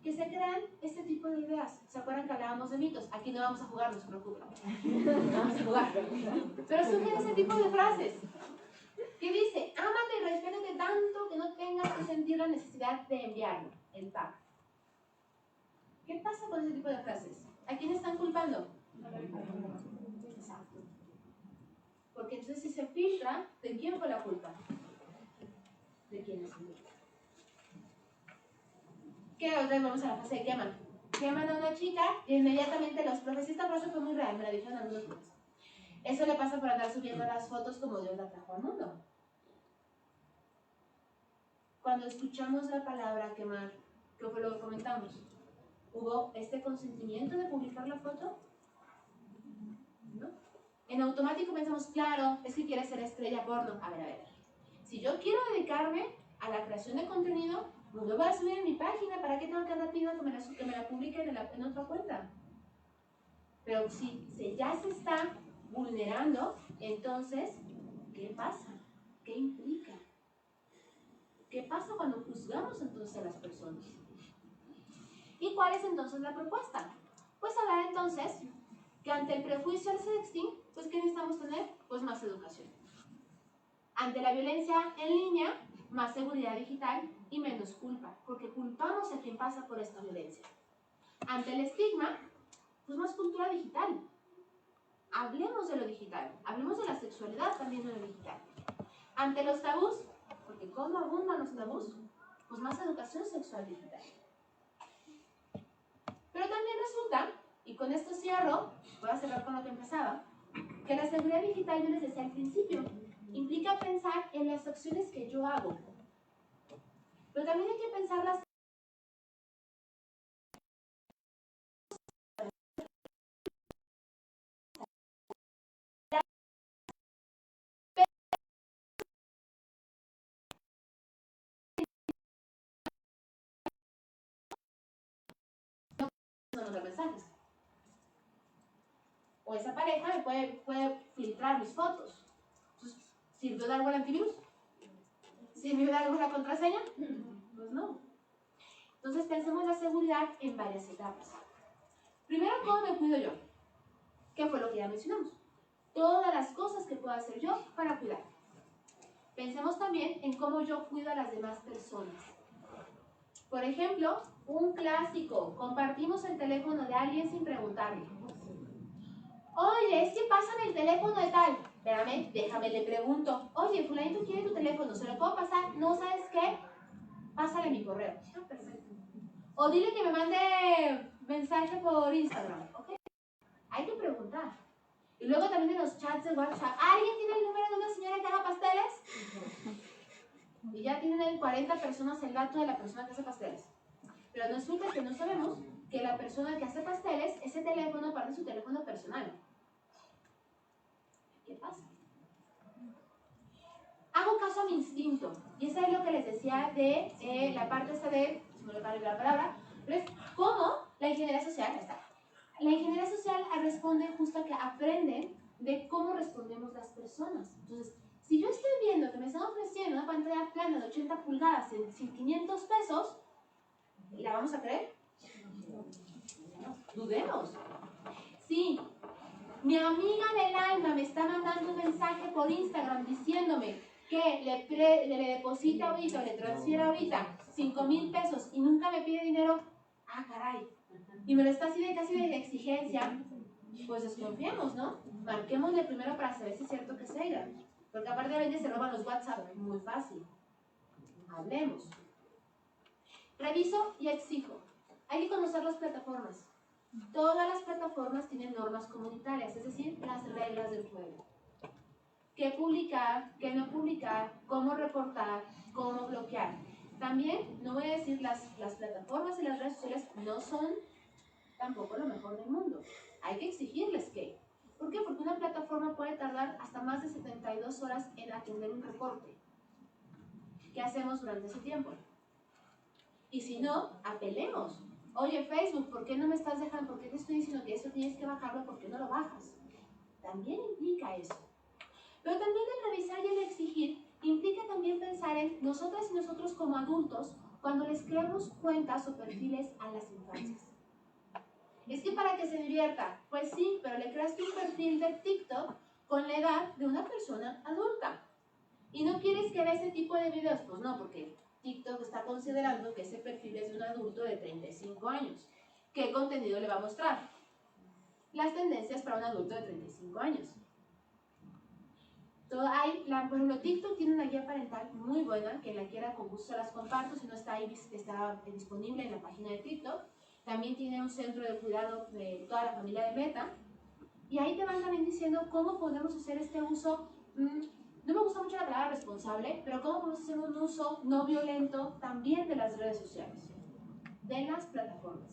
Que se crean este tipo de ideas. ¿Se acuerdan que hablábamos de mitos? Aquí no vamos a jugar, no se preocupen. No vamos a jugar. Pero surgen ese tipo de frases que dice, ámate y respétate tanto que no tengas que sentir la necesidad de enviarlo, el pack. ¿Qué pasa con ese tipo de frases? ¿A quién están culpando? Exacto. Porque entonces si se filtra, ¿de quién fue la culpa? ¿De quién es la culpa? ¿Qué otra? Vamos a la fase de queman. Queman a una chica y inmediatamente los profes, esta frase fue muy real, me la dijeron algunos profes. Eso le pasa por andar subiendo las fotos como Dios la trajo al mundo. Cuando escuchamos la palabra quemar, ¿qué fue lo que comentamos? ¿Hubo este consentimiento de publicar la foto? ¿No? En automático pensamos, claro, es que quiere ser estrella porno. A ver. Si yo quiero dedicarme a la creación de contenido, no lo voy a subir en mi página, ¿para qué tengo que andar pidiendo que me la publiquen en otra cuenta? Pero si ya se está vulnerando, entonces, ¿qué pasa? ¿Qué implica? ¿Qué pasa cuando juzgamos entonces a las personas? ¿Y cuál es entonces la propuesta? Pues hablar entonces que ante el prejuicio al sexting, pues ¿qué necesitamos tener? Pues más educación. Ante la violencia en línea, más seguridad digital y menos culpa, porque culpamos a quien pasa por esta violencia. Ante el estigma, pues más cultura digital. Hablemos de lo digital, hablemos de la sexualidad también de lo digital. Ante los tabús, porque ¿cómo abundan los tabús? Pues más educación sexual digital. Pero también resulta, y con esto cierro, voy a cerrar con lo que empezaba, que la seguridad digital, yo les decía al principio, implica pensar en las acciones que yo hago. Pero también hay que pensar las mandar mensajes. O esa pareja me puede filtrar mis fotos. Entonces, ¿sirvió de algo el antivirus? ¿Sirvió de algo la contraseña? Pues no. Entonces pensemos la seguridad en varias etapas. Primero, ¿cómo me cuido yo? ¿Qué fue lo que ya mencionamos? Todas las cosas que puedo hacer yo para cuidar. Pensemos también en cómo yo cuido a las demás personas. Por ejemplo, un clásico, compartimos el teléfono de alguien sin preguntarle. Oye, es que pasan el teléfono de tal. Espérame, déjame, le pregunto. Oye, fulanito quiere tu teléfono, ¿se lo puedo pasar? No, ¿sabes qué? Pásale mi correo. Ah, perfecto. O dile que me mande mensaje por Instagram, ¿ok? Hay que preguntar. Y luego también en los chats de WhatsApp, ¿alguien tiene el número de una señora que haga pasteles? Y ya tienen en 40 personas el dato de la persona que hace pasteles. Pero resulta que no sabemos que la persona que hace pasteles, ese teléfono parte de su teléfono personal. ¿Qué pasa? Hago caso a mi instinto. Y eso es lo que les decía de la parte esta de, si me lo cambio la palabra, pero es cómo la ingeniería social está. La ingeniería social responde justo a que aprenden de cómo respondemos las personas. Entonces, si yo estoy viendo que me están ofreciendo una pantalla plana de 80 pulgadas en 500 pesos, ¿la vamos a creer? Dudemos. Sí, mi amiga del alma me está mandando un mensaje por Instagram diciéndome que le deposita ahorita o le transfiera ahorita 5,000 pesos y nunca me pide dinero. Ah, caray. Y me lo está así de casi de exigencia. Pues desconfiemos, ¿no? Marquémosle primero para saber si es cierto que es ella. Porque aparte de veces se roban los WhatsApp. Muy fácil. Hablemos. Reviso y exijo. Hay que conocer las plataformas. Todas las plataformas tienen normas comunitarias, es decir, las reglas del juego. Qué publicar, qué no publicar, cómo reportar, cómo bloquear. También, no voy a decir, las plataformas y las redes sociales no son tampoco lo mejor del mundo. Hay que exigirles que. ¿Por qué? Porque una plataforma puede tardar hasta más de 72 horas en atender un reporte. ¿Qué hacemos durante ese tiempo? Y si no, apelemos. Oye, Facebook, ¿por qué no me estás dejando? ¿Por qué te estoy diciendo que eso tienes que bajarlo? ¿Por qué no lo bajas? También implica eso. Pero también el revisar y el exigir implica también pensar en nosotras y nosotros como adultos cuando les creamos cuentas o perfiles a las infancias. Es que para que se divierta, pues sí, pero le creaste un perfil de TikTok con la edad de una persona adulta. ¿Y no quieres que vea ese tipo de videos? Pues no, porque TikTok está considerando que ese perfil es de un adulto de 35 años. ¿Qué contenido le va a mostrar? Las tendencias para un adulto de 35 años. Por ejemplo, TikTok tiene una guía parental muy buena, que la quiera con gusto las comparto, si no está ahí, está disponible en la página de TikTok. También tiene un centro de cuidado de toda la familia de Meta. Y ahí te van también diciendo cómo podemos hacer este uso, no me gusta mucho la palabra responsable, pero cómo podemos hacer un uso no violento también de las redes sociales, de las plataformas.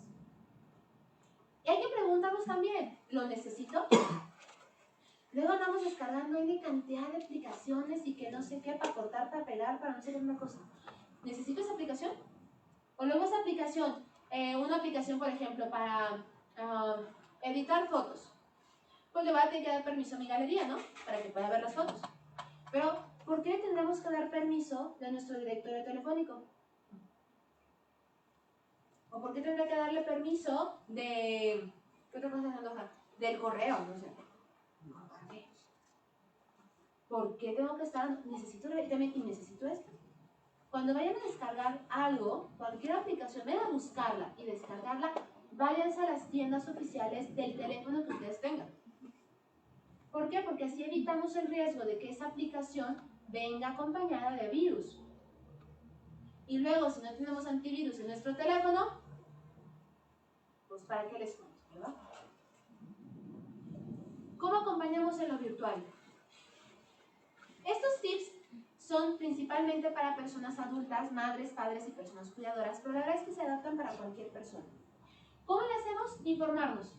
Y hay que preguntarnos también, ¿lo necesito? Luego andamos descargando una cantidad de aplicaciones y que no sé qué, para cortar, para pegar, para no sé qué una cosa. ¿Necesito esa aplicación? O luego esa aplicación, una aplicación, por ejemplo, para editar fotos. Pues le va a tener que dar permiso a mi galería, ¿no? Para que pueda ver las fotos. Pero, ¿por qué tendremos que dar permiso de nuestro directorio telefónico? ¿O por qué tendré que darle permiso de... ¿Qué otra cosa se antoja? Del correo, no sé. ¿Para qué? ¿Por qué tengo que estar... necesito esto? Cuando vayan a descargar algo, cualquier aplicación, vayan a buscarla y descargarla, váyanse a las tiendas oficiales del teléfono que ustedes tengan. ¿Por qué? Porque así evitamos el riesgo de que esa aplicación venga acompañada de virus. Y luego, si no tenemos antivirus en nuestro teléfono, pues ¿para qué les cuento, verdad? ¿Cómo acompañamos en lo virtual? Estos tips son principalmente para personas adultas, madres, padres y personas cuidadoras, pero la verdad es que se adaptan para cualquier persona. ¿Cómo le hacemos? Informarnos.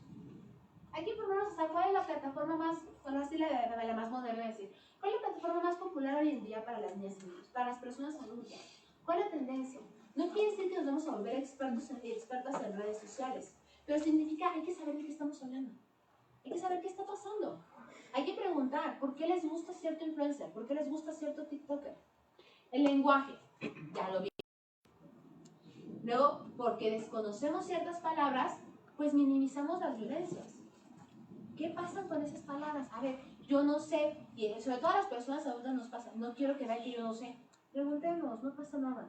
Hay que informarnos hasta cuál es la plataforma más, bueno, así la más moderna, es decir, cuál es la plataforma más popular hoy en día para las niñas y niños, para las personas adultas. ¿Cuál es la tendencia? No quiere decir que nos vamos a volver expertas en redes sociales, pero significa hay que saber de qué estamos hablando. Hay que saber qué está pasando. Hay que preguntar por qué les gusta cierto influencer, por qué les gusta cierto TikToker. El lenguaje, ya lo vi. Luego, porque desconocemos ciertas palabras, pues minimizamos las violencias. ¿Qué pasa con esas palabras? A ver, yo no sé, y sobre todo a las personas adultas nos pasa, no quiero que vean que yo no sé. Preguntemos, no pasa nada.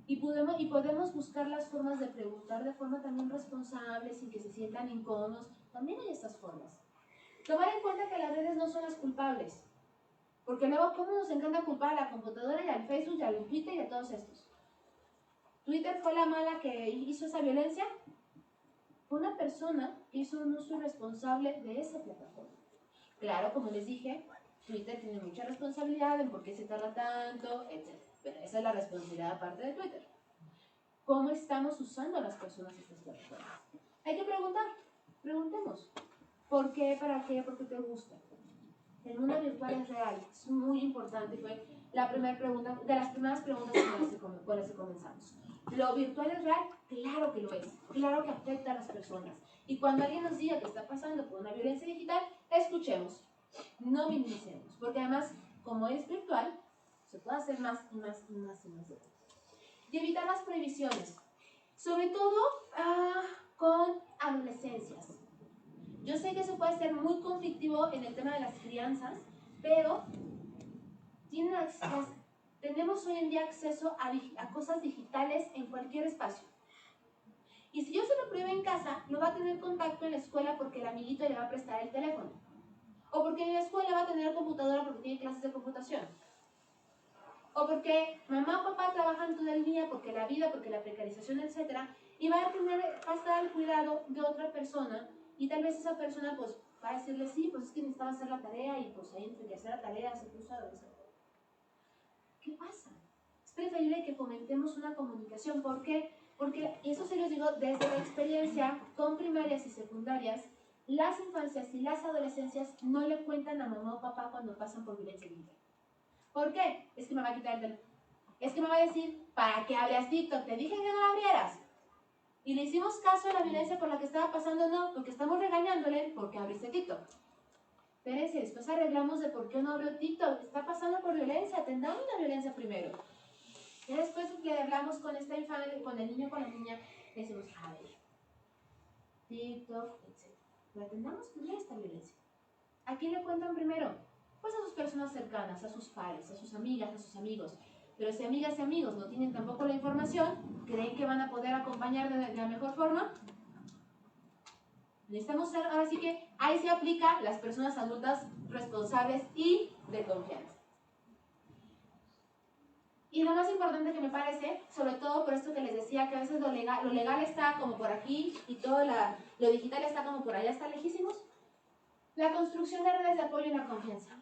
Y podemos buscar las formas de preguntar de forma también responsable, sin que se sientan incómodos. También hay estas formas. Tomar en cuenta que las redes no son las culpables. Porque luego, ¿cómo nos encanta culpar a la computadora y al Facebook y al Twitter y a todos estos? ¿Twitter fue la mala que hizo esa violencia? Fue una persona que hizo un uso irresponsable de esa plataforma. Claro, como les dije, Twitter tiene mucha responsabilidad en por qué se tarda tanto, etc. Pero esa es la responsabilidad aparte de Twitter. ¿Cómo estamos usando las personas estas plataformas? Hay que preguntar. Preguntemos. ¿Por qué? ¿Para qué? ¿Por qué te gusta? El mundo virtual es real. Es muy importante. Fue la primera pregunta, de las primeras preguntas con las que comenzamos. ¿Lo virtual es real? Claro que lo es. Claro que afecta a las personas. Y cuando alguien nos diga que está pasando por una violencia digital, escuchemos. No minimicemos. Porque además, como es virtual, se puede hacer más y más y más y más. Y evitar las prohibiciones. Sobre todo con adolescencias. Yo sé que eso puede ser muy conflictivo en el tema de las crianzas, pero tenemos hoy en día acceso a cosas digitales en cualquier espacio. Y si yo se lo prohíbo en casa, no va a tener contacto en la escuela porque el amiguito le va a prestar el teléfono. O porque en la escuela va a tener computadora porque tiene clases de computación. O porque mamá o papá trabajan todo el día, porque la vida, porque la precarización, etc. Y va a estar al cuidado de otra persona. Y tal vez esa persona pues va a decirle, sí, pues es que necesitaba hacer la tarea y pues ahí entre que hacer la tarea se puso a revisar. ¿Qué pasa? Es preferible que fomentemos una comunicación. ¿Por qué? Porque, y eso se los digo desde la experiencia con primarias y secundarias, las infancias y las adolescencias no le cuentan a mamá o papá cuando pasan por violencia digital. ¿Por qué? Es que me va a quitar el teléfono. Es que me va a decir, ¿para qué abrías TikTok? Te dije que no lo abrieras. Y le hicimos caso a la violencia por la que estaba pasando, no, porque estamos regañándole porque abriste TikTok. Espérense, después arreglamos de por qué no abrió TikTok. Está pasando por violencia, atendamos la violencia primero. Y después le hablamos con esta infancia, con el niño, con la niña, le decimos, a ver, TikTok, etc. Pero atendamos primero esta violencia. ¿A quién le cuentan primero? Pues a sus personas cercanas, a sus pares, a sus amigas, a sus amigos. Pero si amigas y amigos no tienen tampoco la información, ¿creen que van a poder acompañar de la mejor forma? Necesitamos ser, ahora sí que ahí se aplica las personas adultas responsables y de confianza. Y lo más importante que me parece, sobre todo por esto que les decía, que a veces lo legal está como por aquí y todo lo digital está como por allá, está lejísimos, la construcción de redes de apoyo y la confianza.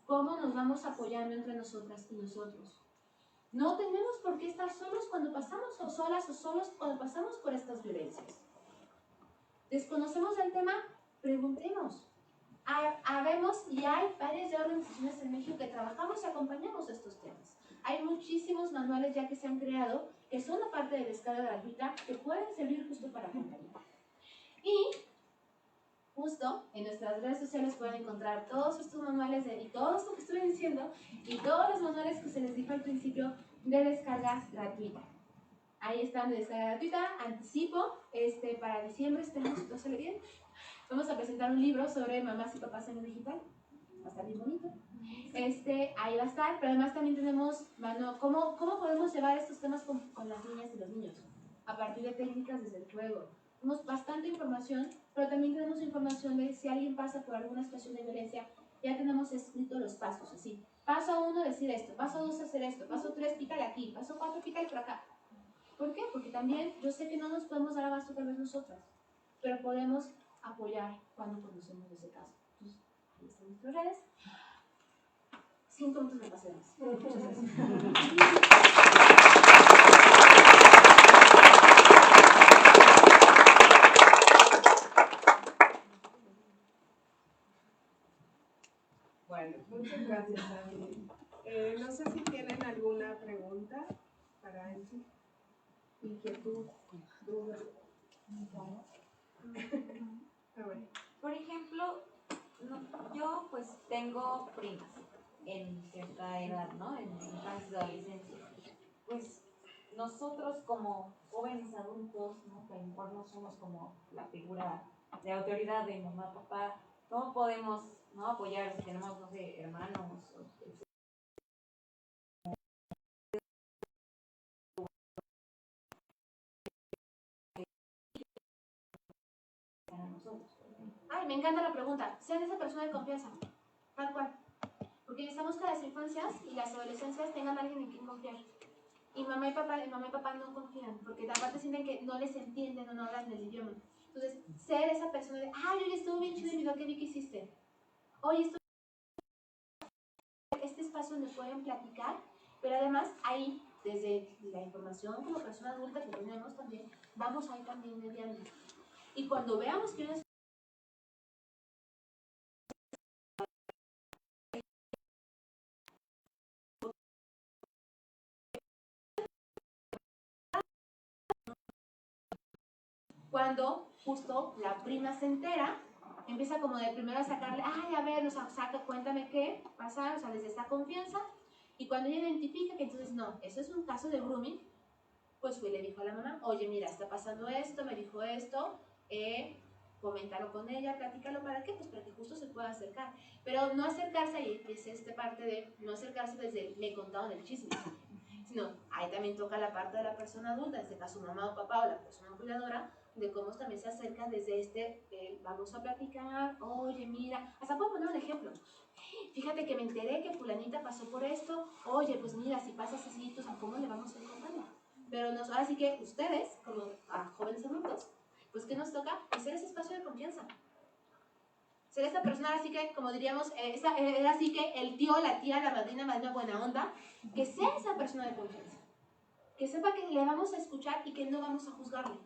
¿Cómo nos vamos apoyando entre nosotras y nosotros? No tenemos por qué estar solos cuando pasamos, o solas o solos cuando pasamos por estas violencias. ¿Desconocemos el tema? Preguntemos. Habemos y hay varias organizaciones en México que trabajamos y acompañamos estos temas. Hay muchísimos manuales ya que se han creado, que son una parte de descarga gratuita, que pueden servir justo para acompañar. Y justo en nuestras redes sociales pueden encontrar todos estos manuales y todo esto que estuve diciendo y todos los manuales que se les dijo al principio de descarga gratuita. Ahí están de descarga gratuita, anticipo, para diciembre, esperemos que todo sale bien. Vamos a presentar un libro sobre mamás y papás en lo digital. Va a estar bien bonito. Ahí va a estar, pero además también tenemos, ¿cómo podemos llevar estos temas con las niñas y los niños? A partir de técnicas desde el juego. Tenemos bastante información, pero también tenemos información de si alguien pasa por alguna situación de violencia, ya tenemos escrito los pasos, así. Paso 1, decir esto. Paso 2, hacer esto. Paso 3, pícale aquí. Paso 4, pícale por acá. ¿Por qué? Porque también yo sé que no nos podemos dar abasto tal vez nosotras, pero podemos apoyar cuando conocemos ese caso. Entonces, ahí están nuestras redes. 5 minutos me pasé más. Muchas gracias. Bueno, muchas gracias, Dani. No sé si tienen alguna pregunta para Angie, inquietud, duda. A ver. Por ejemplo, yo pues tengo primas en cierta edad, ¿no? En infancia y adolescencia. Pues nosotros como jóvenes adultos, ¿no? Que a lo mejor no somos como la figura de autoridad de mamá, papá, ¿cómo podemos, no, apoyar si tenemos, no sé, hermanos o Ay, me encanta la pregunta. Sean esa persona de confianza, tal cual. Porque necesitamos que las infancias y las adolescencias tengan a alguien en quien confiar. Y mamá y papá no confían, porque aparte sienten que no les entienden o no hablan el idioma. Entonces, ser esa persona de, ay, oye, estuvo bien chido el video que vi que hiciste. Oye, esto este espacio donde pueden platicar, pero además ahí, desde la información como persona adulta que tenemos también, vamos a ir también mediando. Y cuando veamos que una cuando justo la prima se entera, empieza como de primero a sacarle, ay, a ver, saca, cuéntame qué pasa, o sea, desde esta confianza, y cuando ella identifica que entonces no, eso es un caso de grooming, pues fue y le dijo a la mamá, oye, mira, está pasando esto, me dijo esto, coméntalo con ella, platícalo, ¿para qué? Pues para que justo se pueda acercar, pero no acercarse ahí, es parte de no acercarse desde me contaron el chisme, sino ahí también toca la parte de la persona adulta, en este caso mamá o papá o la persona cuidadora, de cómo también se acercan desde vamos a platicar, oye, mira, hasta puedo poner un ejemplo. Fíjate que me enteré que fulanita pasó por esto, oye, pues mira, si pasas así, pues ¿a cómo le vamos a ir contando? Pero ahora sí que ustedes, como jóvenes adultos, pues ¿qué nos toca? Ser ese espacio de confianza. Ser esa persona, así que, como diríamos, era así que el tío, la tía, la madrina buena onda, que sea esa persona de confianza. Que sepa que le vamos a escuchar y que no vamos a juzgarle.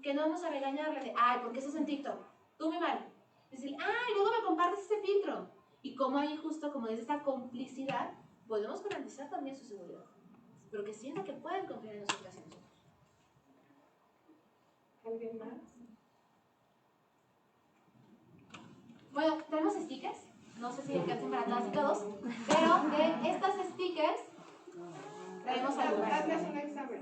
Que no vamos a regañarle de, ay, ¿por qué estás en TikTok? Tú muy mal. Decir, ay, luego me compartes ese filtro. Y como ahí justo, como desde esta complicidad, podemos garantizar también su seguridad. Pero que sienta que pueden confiar en nosotras y nosotros. ¿Alguien más? Bueno, tenemos stickers. No sé si alcancen para todas y todos. Pero de estas stickers, traemos algunas. Hazles un examen.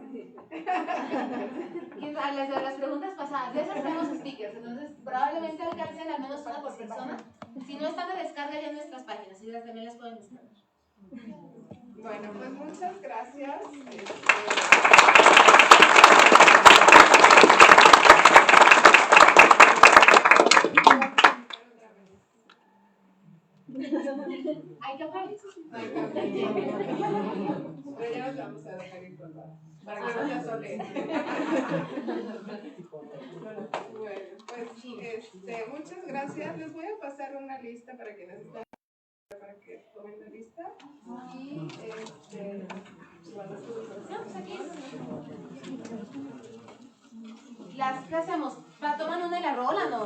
Las preguntas pasadas, de esas tenemos stickers, entonces probablemente alcancen al menos una por persona. Si no están de descarga ya en nuestras páginas, y también las pueden descargar. Bueno, pues muchas gracias. Hay que hablar. Pero ya nos vamos a dejar informar para que no se asolen. Bueno, pues muchas gracias. Les voy a pasar una lista para quienes están para que tomen la lista. Y ¿Qué hacemos? ¿Toman una y la rolan o?